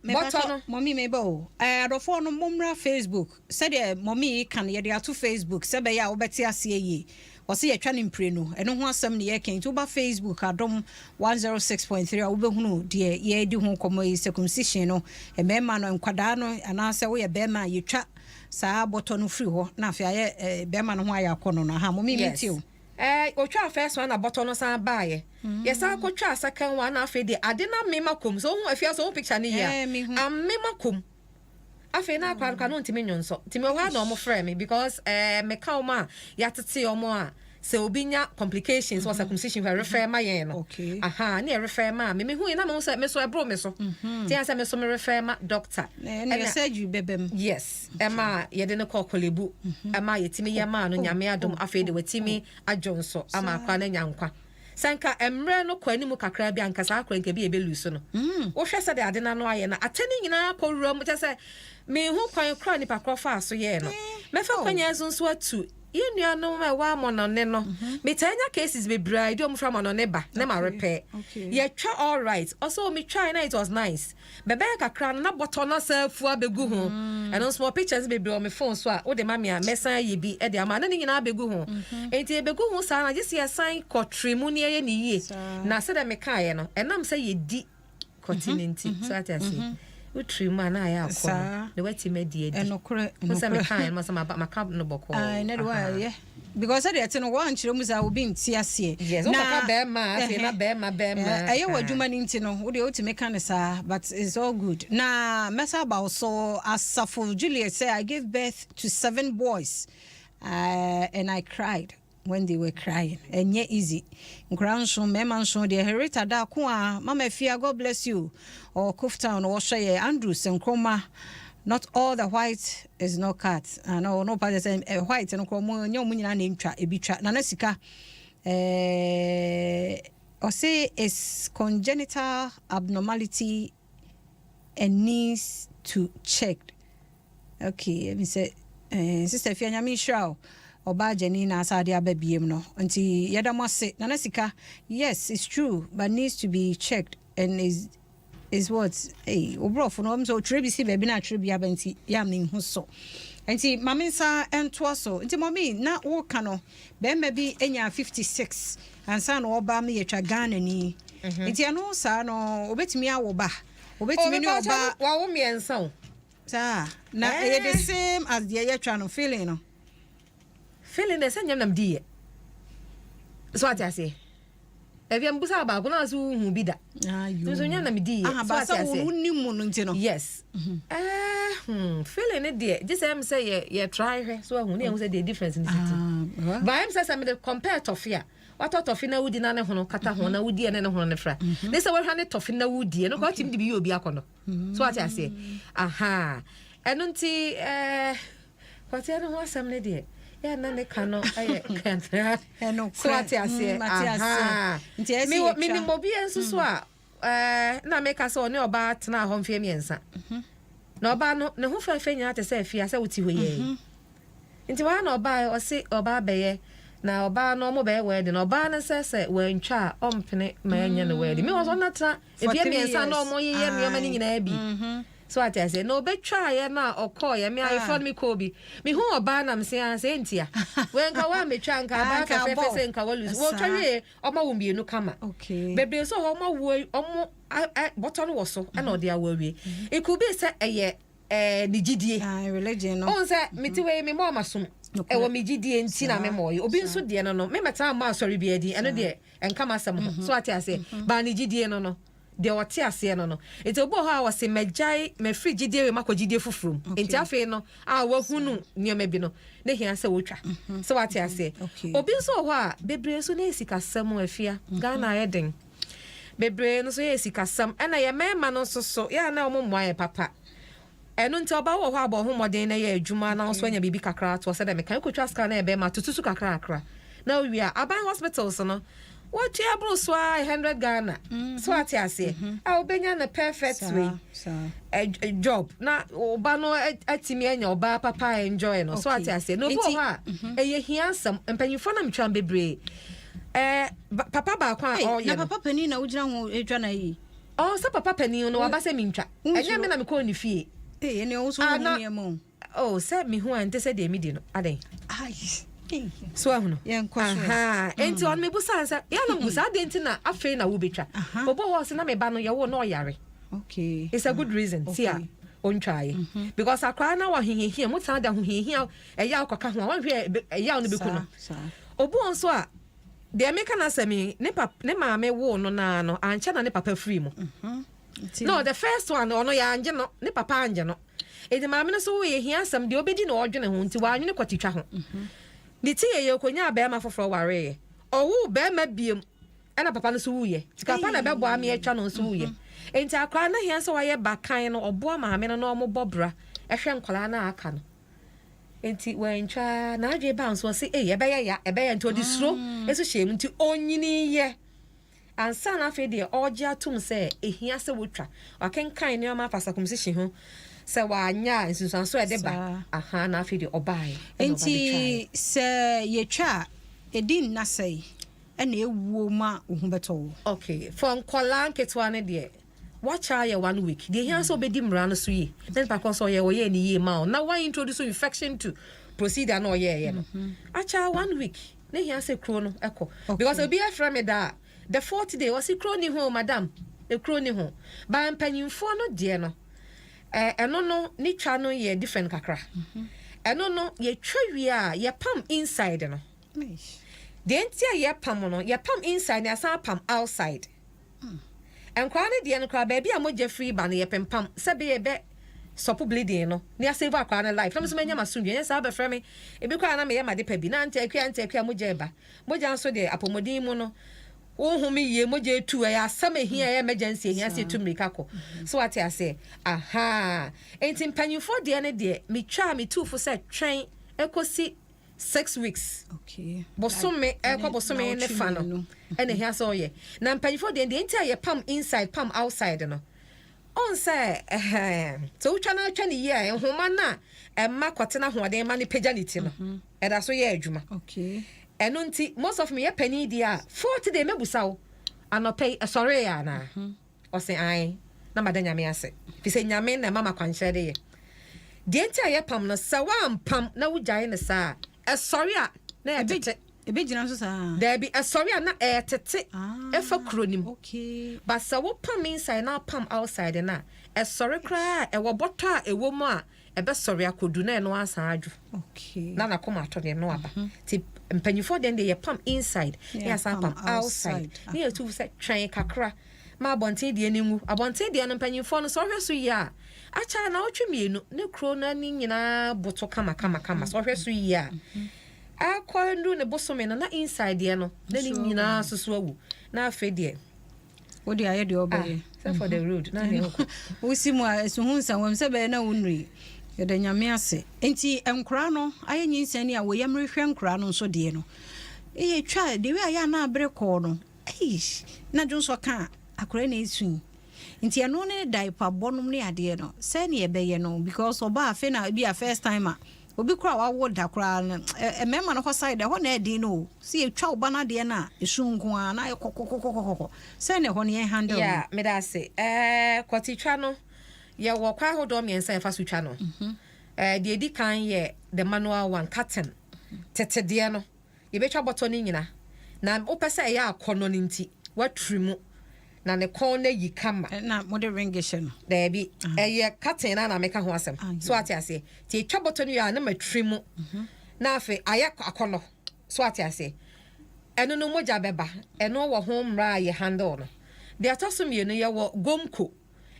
Bottom mommy mebo. Adofo no momra Facebook. Said the mommy can ye dey to Facebook. Se be ya obeti ase ye. Ose ye twa ni mpre no. Eno ho asem ne ye ken to ba Facebook Adom 106.3 wo be hunu de ye di ho komo yi circumcision no. E mema no nkwada no ana se wo ye be ma ye twa saa bottom no free ho na afia ye be ma no ho ayakono no ha mommy metio. Otwa first one na bottle no san baaye. Yes, I ko twa second one afi de ade na mema kom. So hu afia so picture ni here. Am mema kom. Afi na akwa no ntimi nyonso. Timi ho na omo frɛ me because me ka o ma ya tete omo a se obinya complications was circumcision for refer ma yen no. Aha, na refer ma me hu na me so me so ebro me so. Ti an se me so me refer ma doctor. And you said you bebem. Yes. Emma ye de no call kolebu. Emma ye timi ye ma no nyame adom afi de watimi ajonso ama akwa na nyankwa. Sanka emre no kwani mu kakra bi anka sa akwa nke bi ebeluso no. Wo hwe se de ade na no aye na atani nyina kowura mu te se me hu kwan kra ni pakro fa so ye no. Me fa kwanya azunso atu Yenu no me wa monone no. Me tanya cases be bride do from monone ba na ma repair. Ye twa all right. Also me try na it was nice. Bebe kakra na bottle na self abegu ho. And on small pictures be on my phone so a wo de ma me a mesan ye bi e de ama na nyina abegu ho. Enti ebegu ho sa na just ye sign kotrimu ne ye ne yie. Na se de me kae no. Enam se ye di continenti. So that I say. Utrimu na ya akọ. The weti me di edi. Enokore. Mo se me kae mo se ma ka no boko. Ai na do ye. because I didn't know one children will be in TSC. Yes, na bema. I was human intino, would you to make an but it's all good. Na Messa so as Safo Juliet said, I gave birth to 7 boys, and I cried when they were crying, and yet easy. Grandson, Memanson, the herita da kwa, Mama Fia, God bless you, or Kuftown, or Shaye, Andrews, and Chroma. Not all the white is no cat. No part of white and Chromo, no munina name tra, a bitra, Nanasica. Or say is congenital abnormality and needs to check. Okay, let me say, Sister Fianami Shrow. Oba Janina Sadia baby no until Yadamase Nanasika. Yes, it's true, but needs to be checked and is what obro for no so trebisi baby na trebia benti yamin huso. Enti maminsa entwaso. Enti mommy na wo kano be maybe enya 56 and san oba me yetwa Ghana ni. Enti ano sa no obetimi awoba. Obetimi ni oba wa wo miensa. Sa na the same as the yetwa no feeling no. Feeling the same nam die. So what I say? If you mbusa ba kuna so hu bi da. Ayo. So nyam nam die. So what I say? Unimu no ntino. Yes. Feeling it there. Just am say you try her so hu na say the difference in the city. But I'm say some compare toffee. What toffee na wudi na ne hono kata ho na wudi na ne hono ne fra. They say we hane toffee na wudi no ko tim di bi obi akono. So what I say? Aha. Eno nti what ya no ho asam ne there. Yeah, nane kano kantra. So what I say? Me mobi enso so a na make us on oba tena ho mfie miensa. Na oba no ne ho fa nya te se afia se wuti hoye. Nti wa na oba o se oba beye na oba no mo beye we de na oba na se we ntwa ompene ma nya ne we de. Me was on that afia miensa no mo ye nneoma ni nyina bi. So what I say, no betray ya na okoye me I phone me Kobe. Me hu oba na mse anse ntia. When ka wa metwa nka ba ka fefe nka wa lose. Wo twawe oma wo mbienu kama. Okay. Bebe so oma wo omo bottle wo so na ode awawie. It could be say eye nigidie. Religion no. On say meti we me mo masom. E wo megidie nti na me moye. Obi nso de no me meta ma sorry bi adi. Eno de enka masam. So what I say, ba nigidie no. De wote ase no enti obo ha wose magyae me frigi de we makogide fufuru enti afi no a wahunu nioma bi no ne hia se wotwa so wate ase obi nso ho a bebre so na esikasam afia Ghana eden bebre no so esikasam na ye mema no so ya na omomwa papa eno nti oba wo ho abo ho moden na ye adwuma na so anya bibi kakra to se de me kan kotwa ska na ebe ma tutusu kakra akra na wi a aban hospitals no what you able so 100 Ghana so what you say I obenya na perfect way a job na oba no atimi anya oba papa enjoy no so what you say no bo ha eye hiansam empanyifo na mtwan bebre papa ba kwa na papa pani na ujira ho edwa na yi so papa pani no waba se mintwa enya me na me ko ni fie ene o so hu ni emo se me hu ante se de mi di no aden ai so ahuno aha enti on me busa nsa ya no busa denti na afi na wo betwa obo ho se na me ba no ye wo no yare okay it's a good reason see a on try because akwa na wa hihihia mutan da ho hihia eya akoka ho wa hwe eya no beku no obo nso a de me kana semi ne maame wo no na no ancha na ne papa free mu no the first one ono ya anje no ne papa anje no edi maame no so wo ye hia sam de obedi na odwene ho nti wa anwene kwatitwa ho Niti ye konya be ma foforo ware owu be ma biem ana papa no so wuye papa na be bo am ye twa no so wuye enti akra na hia so waye bakan no obo maame no no bobra ehwe nkola na aka no enti wentwa na adwe ba nso se ye be ya nti odi suro eso hye nti onyini ye ansa na fe de oje atum se ehia se wotwa wakenkan ne ma pasakum se hye ho se wanya nsusanso e de ba aha na afi de obai enti se yetwa edin na sei e na ewuo ma ohu beto okay for nkola nketwa ne de wacha ye 1 week de hia so bedi mra no so yi then because so ye wo ye ni ye ma na why introduce infection to procedure no ye no acha 1 week ne hia se kro no eko because obi afra me da the 4th day was kro ni ho madam e kro ni ho ba mpanyimfo no de no eno no ni twa no ye different kakra eno no ye twa wi a ye pam inside no The entire ye pam no, ye pam inside, ya sa pam outside. And crowded the end crowd, baby, I'm with Jeffrey Banny, ye pam, sabi ye bet, sopo bleeding, no, near save our crown life. From so many soon, yes, I'll be framing. If you can't make my depe, and take a mujeba. Mojan so de apomodimono. Oh, whom ye moje to a summer here emergency, yes, to me kako. So what I say, aha, ain't in penny for the end dear, me try me too for set train, echo see 6 weeks. Okay. Bosume, echo bosume in the funnel. And the hair saw ye. Now penny for the entire pump inside, pump outside, no. On say, so channel 20 year and homana, and Maquatana who are the money pajanity, and that's so ye, Juma. Okay. And unti most of me a penny dear 40 day mebusaw and no pay a sorry ana or say I na madanya me ase fi say nyame na mama kwanhye de ye de entire pam no sawam pam na wugyae ne sa a sorry na e be gina so sa there be a sorry na e tete e fa kronim okay but sawo pam inside na pam outside na a sorry cry e wo boto a e wo mu a e be sorry akodu na e no asan adwo okay na koma to de no aba ti mpanyifo den de ye pam inside yes pam outside ne you say twan kakra ma abonten de animu abonten de no mpanyifo no so hweso yi a acha na otwemienu ne kro na ni nyina boto kama so hweso yi a akwandu ne bosome na inside de no na ni nyina soso awu na afa de wo de aye de obeye for the road na ne ko wo simu a esuhunsa wam se be na wonui yɛda nyame ase enti enkura no aye Nyinsen Ne Awoɔ yɛmre hwɛ nkura no nso de no twa de we aya na abre kɔ no na jonso ka akura na esu enti ɛno ne diaper bɔnom ne ade no sɛ ne yɛbɛyɛ no because oba afe na bi a first time a obi kura wa wo da kura no mema no hɔ side hɔ na edin no si twa oba na de na esu nko a na kokokokokoko sɛ ne hɔ ne handle yeah me da se kwati twa no ye wo kwa hodo miensa efa so twa no de edi kan ye the manual one curtain tete de no ye betwa botto ni nyina na opese ye akono ni nti watrimu na ne kon na yi kama na mo de ringishe no da bi ye curtain na meka ho asem so ati ase ti twa botto ni ya na matrimu na afi aya akono so ati ase eno no moja beba eno wo ho mra ye handle no de atosum ye no ye wo gomko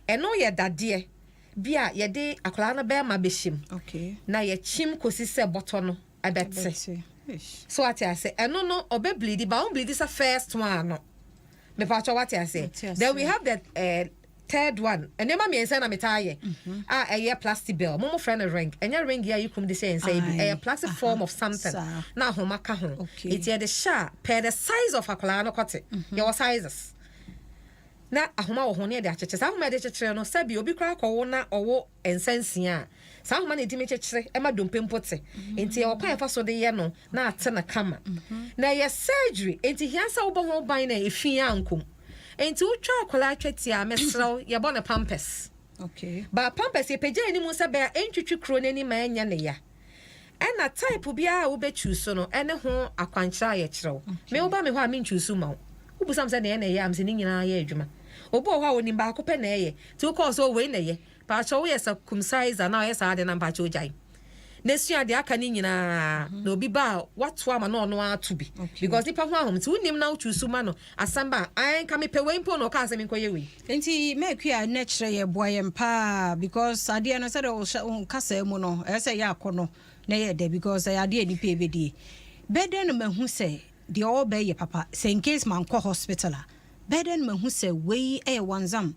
eno ye dade bia ye de akola na be ma behim okay na ye chim kosi se botto no abete so ati ase eno no obe bleed ba on bleed is a first one no me pa cho what I say then we have the third one and nema me ensa na metaye a ye plastic bell mo friend a ring enya ring ya yikum de say a plastic form of something na homa ka ho it ye the sha per the size of akola no kote your sizes na ahoma wo ho ne de acheche sa ahoma de chechire no sabi obi kra akwo na owo ensansia sa ahoma na edime chechire e ma dompempote enti e okwan fa so de ye no na ate na kama na ye surgery enti hia sa wo bo ho ban na efi ankom enti wo twa akola atweti a mesrew ye bo na pampers okay ba pampers ye peje ani mu sabe a entwitwi kro nani ma anya ne ya ena type bia wo bechu so no ene ho akwankyra ye kirew me wo ba me ho a me ntwusu ma wo busam se na ye am se ni nyina ye adwuma obo ho woni ba ko pe na ye ti wo ko so we na ye pa cho wo yesa kum size na ye sa de na pa cho jai na sua de aka ni nyina na obi ba watu ama no no atu bi because nipa ho ahom ti wonim na uchusu ma no asamba an ka me pe we mpo no ka asem nkoye we enti mekua na kire ye boye mpa because ade no se de kasa mu no e se ya akono na ye de because ade ni pe bedie beden no mahu se de obey papa say in case man ko hospital beden mahu se we wanzam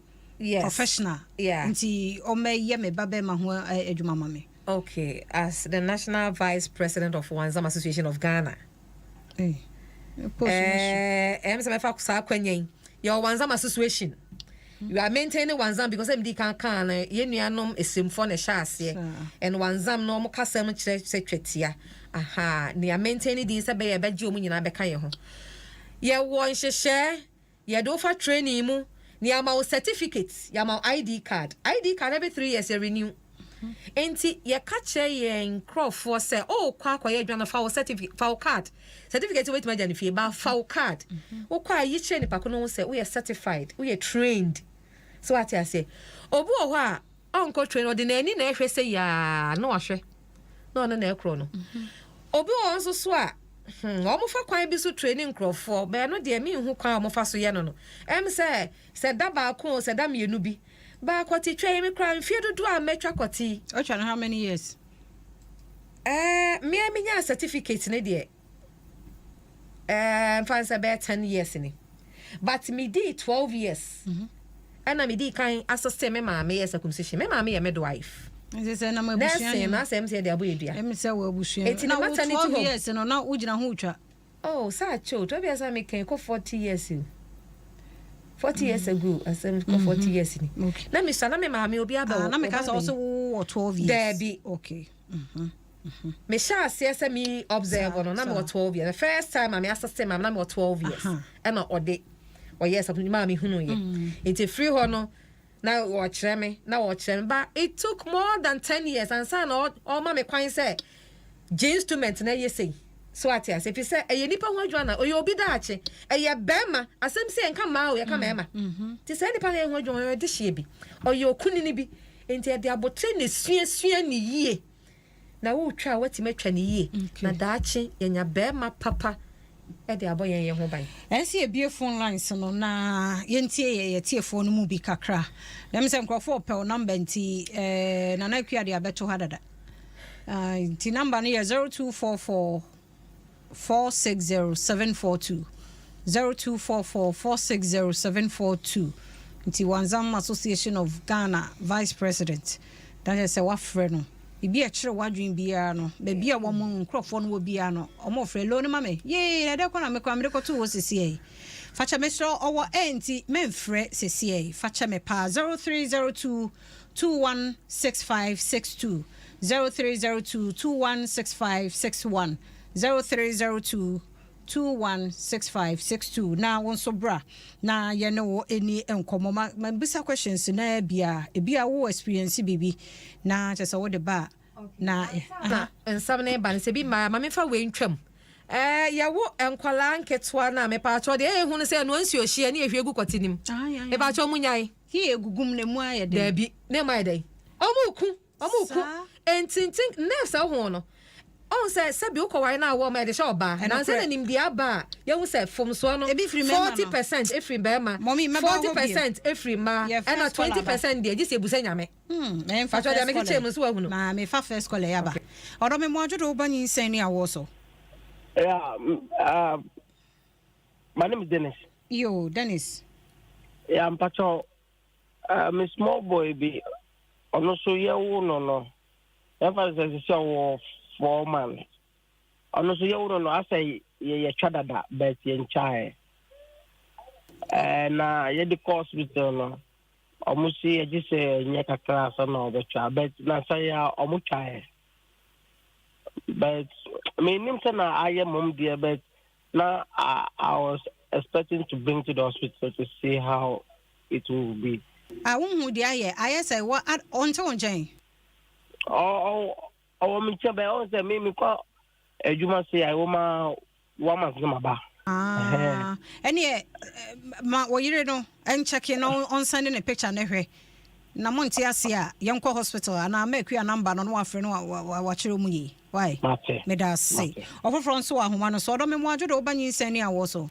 professional nti o me ye me babe ma ho adwuma ma me. Okay, as the National Vice President of Wanzam Association of Ghana. Your Wanzam Association. You are maintaining Wanzam because MD can yenuanom esimfo ne hyase and Wanzam no mo kasem kire sekwetia. Aha, ne are maintaining this be ye beji omu nyina beka ye ho. Ye won hyehye, ye do fa training mu, ne ama certificate, ye ama ID card. ID card every 3 years you renew. Enti ye kache ye nkrofo se kwa ye adwana fa certificate fa card certificate wait ma jani fie ba fa card wo kwa yi che ni pako no se we certified we trained so what I say obu ho a onko train ordinary na ehwe se ya na ohwe no na ekro no obi won so a Omofa kwan bi so training crofo be no de me hu kwan omofa so ye no say da ba ko se da mienu bi ba kwoti twa me kran fie dodo a metwa kwoti o twa how many years me nya certificate ne de fancy be 10 years ni but me did 12 years and I me did kind assist me ma me circumcision me ma me midwife. They say na ma busuan na say say de aboyedua em say we busuan eti na maternity home yes no na ugina ho utwa oh sa cho to be say me kan ko 40 years 40 years ago asem ko 40 years ni na me sana me ma me obi aba na me ka also 12 years there be okay me sha say me observe no na me 12 years the first time I me assist me na me 12 years e na ode o yes up ni ma me hunu ye eti free ho no na watch me but it took more than 10 years and say no all ma me kwan say J instrument na ye say so at yes if you say e nipa ho adwa na o ye obi da ache e ye bema asem say enka ma o ye ka ma ti say nipa ye ho adwa o de hie bi o ye okuni ni bi enti e de abotre na suasua ni yie na wo twa wati matwa ni yie na da ache ye nya bema papa e de aboyen ye ho ban ense e bie phone lines no na yentie ye tie phone mu bi kakra dem se nkrofo pe number nti na na kwia de abeto hadada nti number no ye 0244 460742 0244 460742 nti Wanzam Association of Ghana Vice President that is a wafre no ibi a kire wadwin bia no be bia wo mo nkrofo no wo bia no omo fre lo no mame ye na de kona me kwa me ko to wo sisi facha me so owo enti memfre sisi facha me pa 0302 216562 0302 216561 0302 216562 na won so bra na ye no eni enkomo ma bisa questions na bia wo experience bibi na chese wo de ba na ensam na ba se bi ma me fa we ntwam ye wo enkwala nketwa na me pa cho de hu ne se no ansi ohie na ehwe gu kwatinim e ba cho munyai hi egugum na mu aye de da bi na mai dai omuku entintin nerves ho no on say sabi ukowai na awo ma de sha oba na say na nim dia ba ye hu say fom so no 40% efri be ma 40% efri ma and 20% de ji se busa nyame me fa de me ke chemu so ahunu na me fa first call ya ba odo me mo ajodo ba Nyinsen Ne Awoɔ so yeah my name is Dennis. Yo Dennis yeah I'm pacho me small boy be ono so ye wo no emphasis so 4 months. Ono so you no I say ye chadada but ye nchae. Na ye the hospital no. Omo si ye just nye kakra so no betwa but na say ya omo chae. But me nim say na aye mom dear but now I was expecting to bring to the hospital to see how it will be. I won hu dia aye say what on to nchen. Oh, me chebe on say me kwa ejuma say I woma ma ba. Ene ma wo yire no en check no on sending a picture na hwe. Na monti ase a yenko hospital ana makua number no no afre no wa kire mu yi. Why? Me da say. Ofofro nso ahoma no so odo me mo ajodo ba Nyinsen Ne Awoɔ so.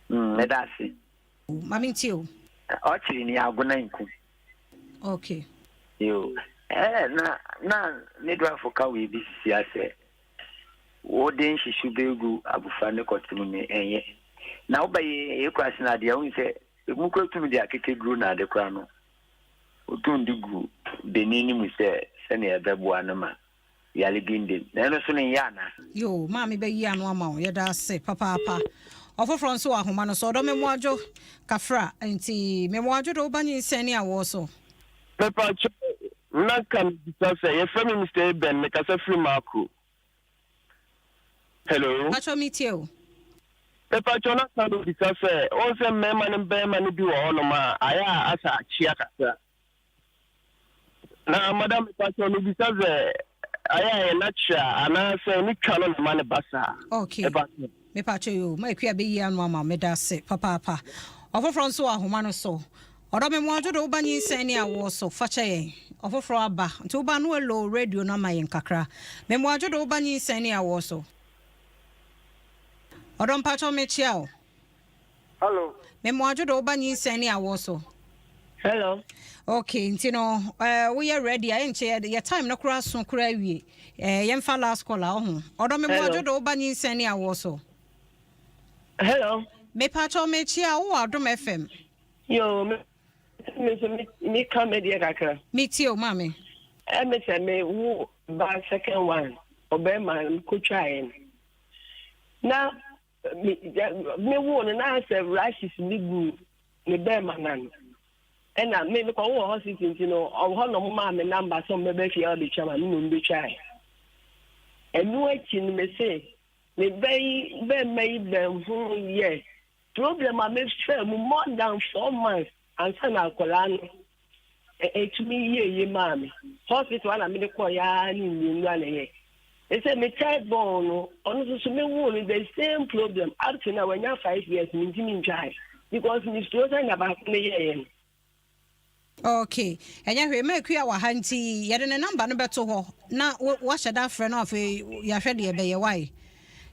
Me da say. Mami ntio. O chiri ni agona nku. Okay. Yo. Na midwife ka we bi siase wo den hihyu begu abufa ne kotum ne enye na obaye e kwase na de ahun se mu kotum de akeke gru na de kwa no otun digu de nini mu se ne ebebo anama yale ginde na no so ne yana yo mami be yi anu ama o ye da se papa ofofro nso ahoma no so do me mo ajo kafra nti me mo ajo do ba Nyinsen Ne Awoɔ so Papa na kan because your family Mr. Ben make us free Marco. Hello. Pacho meet you. Papa Chona kan because all the men and bear do on ma aya asa chia kasa. Na madam Pacho no because aya e nature ana say ni kalo man basa. Okay. Me Pacho you ma kwia be yi anu ama me da se papa. Ofofro nso ahoma no so. Odo me mo ajodo ba Nyinsen Ne Awoɔ so facha yen ofofro aba nti oba no low radio na mayen kakra me mo ajodo ba Nyinsen Ne Awoɔ so Odom Pacho Mechiao. Hello. Memoajo do ba Nyinsen Ne Awoɔ so. Hello. Okay, we are ready. I ain't your time no cross so kura wie. Yemfa last call ho. Odom memoajo do ba Nyinsen Ne Awoɔ so. Hello. Me Pacho Mechiao Adom FM. Yo, me come media kakra. Me too, mommy. Me say me who ba second one. Obema ko try. Now me won na say rashes ni good. Me be manan. And I me ko hospital no ma me number so me be fi all the chama me be try. And no chin me say me be yes. Problem I make sure more than 4 months and son alcohol to me ye mammy. Hospital I made a call ya ni run. They say me type bone on the same problem up to now when you're 5 years in try because Miss Rosen about me. Okay, and you make you our hanty, yet in a number no better. Now, what should that friend of your ready by your wife?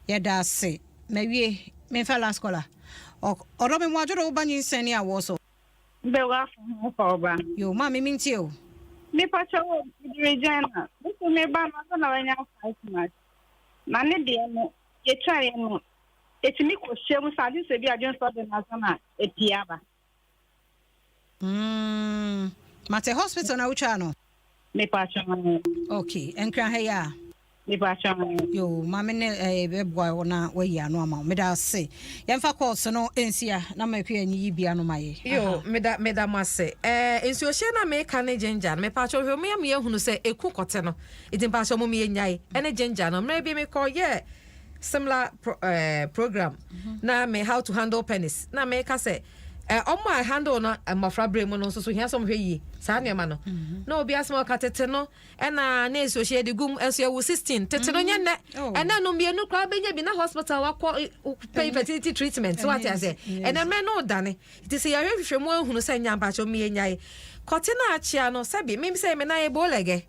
Yet, that's say, maybe me fella scholar. Or Robin Water over Nyinsen Ne Awoɔ so. Bewa for You, mammy, means you. Me pacho Regina. This me ba na na wanya 5 months. Na ne de no, ye try no. Etimi ko shemu sa di se bi adwen so de na so na etiaba. Mate hospital na ucha no. Me pacho. Okay, enkra he ya. Me pacho. Yo, mama ne boy na we ya no ama. Me da say. Yemfa course no ensia na makwa anyi bia no maye. Yo, me da mase. Ensuo hye na me ka ne ginger. Me pacho hwe me ehunu se eku kote no. Itin pacho mo me nyai. Ene ginger no. Me bi me call yeah. Similar program. Na me how to handle penis. Na me ka say I handle na mafra bremu no so hia som hwe yi saa ne ma no na obi asma ka tete no na eso hye de gum eso ye 16 tete no nya ne na no mienu kra benya bi na hospital wakọ pay fertility treatment so what I say na me no dane it is ya hwehwe mu ahunu se nya mpa cho me nyai kote na achia no sabi me say me na ye bolege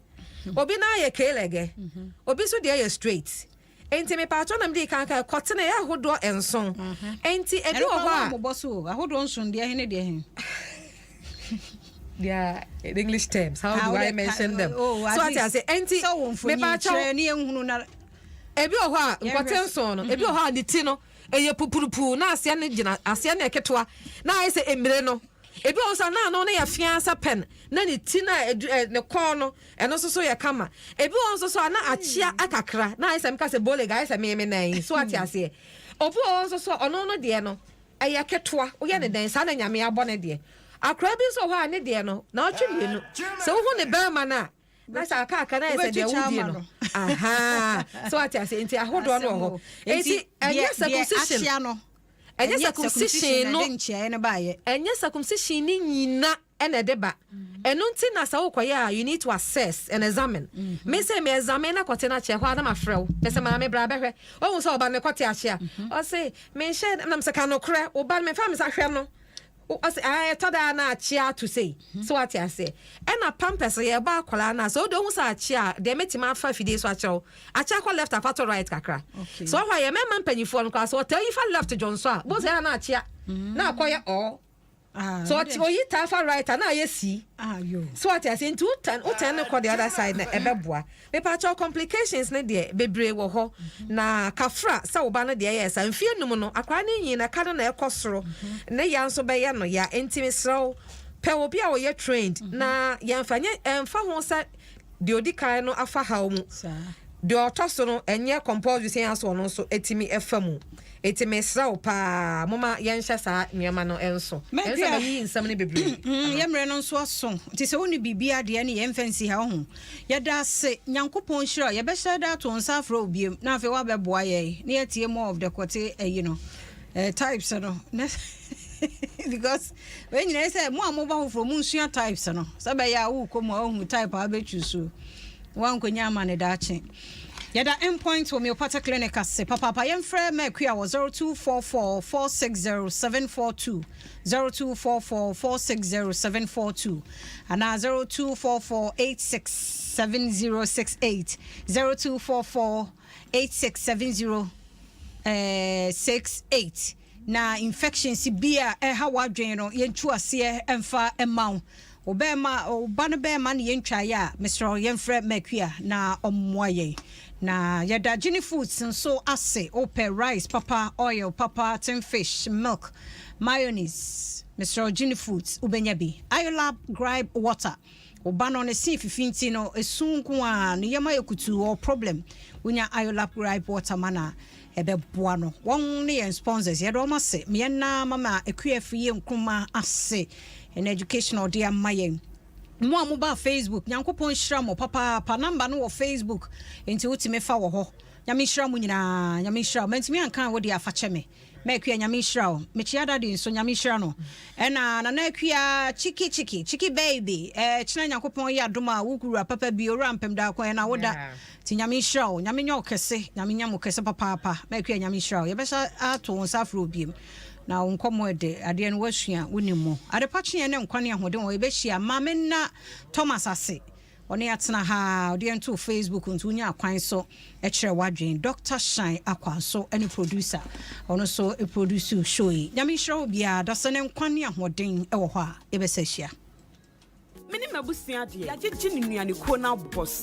obi na ye kelege obi so de ye straight enti me pacho na mdi kan ka kote na ya hodo enson enti ebi wo ha mo boso ahodo nson de he ne de he yeah in English terms how do I mention them so I say enti me pacho ni ehunu na ebi wo ha kote enson no ebi wo ha de ti no eye pupurupu na asia ne gina asia na eketoa na ai se emire no ebi onsa na no na ya fiansa pen na ni ti na ne kon no eno so ya kama ebi onso so na achia akakra na isem ka se bole ga isem me nan so ati ase obi onso so ono no de no eya ketoa wo ye ne dan sa na nyame abo ne de akra bi so ho ne de no na otwe no se wo hu ne ba ma na sa aka na ese de wo die no aha so ati ase enti ahodo no ho enti enya circumcision no enye circumcision no enye circumcision ni nyina ene deba eno nti na sa wokoya you need to assess and examine me say me examine na kote na che ho na mafrew pese ma me bra behwe o so oba me kote ahia o say me share na me saka no kre oba me fa me sa hwe no o say I toda na achia to say so what I say ena pampers ye ba akola na so do hu sa achia de metima fa fide so achew achia ko left afa to right kakra so why ye memma mpanyifo no kwa so tell you fa left Johnson a bo say na achia na akoya o so what you ta fa right na ye si yo so what I say into 10 no the other side na ebeboa me pa cho complications ne de bebre wo ho na kafra sa oba no de yes amfie num no akwa ne yin na ka no na ekosoro ne ya nso be ye no ya intimisro pe obi a wo ye trained na ya mfanye emfa ho sa de odi kan no afa ha mu de otoso no enye compose say aso no so etimi efamu etimi sraw pa mama yenhya sa nyama no enso enso ba yi nsam ne bebre yemre no nso aso ti se woni bibia de ne yemfansi ha ho yeda se nyankopon hira ye be shada to nsa afro obiem na afi wa beboa ye ne yatie more of the kote types no because when you say mo amoba from unsua types no sabe ya wo komo ohu type a be chusu wan konya ma ne dache yada endpoint homeopathy clinic ase papa yemfrɛ makua wo 0244460742 0244460742 ana 0244867068 02448670 070-222-1168 na infections bia ha wadwen no yentu ase emfa emaw obema obano bema ne yentwa ya Mr. Yemfre Mekua na omwaye na yada Gini Foods nso ase ope rice papa oil papa tin fish milk mayonnaise Mr. Gini Foods ubenya bi Iolab gripe water obano ne si fifinti no esunku a ne yema yekutu o problem unya Iolab gripe water mana ebe boano won ne sponsors yedo ma se me na mama ekuafi ye nkuma ase an educational dear mayen mo amuba Facebook nyankopon hira mo papa number no wo Facebook enti wotime fa wo ho nyame hira mo nyina nyame hira mentimi anka wo de afa cheme mekua nyame hira o mechia dade nso nyame hira no ena na akua chiki baby china nyankopon ye adoma wukuru papa bi ora mpem da kwa na woda ti nyame hira o nyame nya okese nyame nya mo kese papa mekua nyame hira o ye besa ato won safro obiem na unkomo de ade no wasua wonimu ade pache ne nkwane ahode wo ebehia mame na Thomas ase one atena ha ode ento Facebook ntu nya akwan so e kire wadwen Dr. Shine akwanso any producer ono so e produce show yi nyame hiro bia da se ne nkwane ahoden e wo ho a ebesahia mini mabusua de ya gye ne nuane ko na boss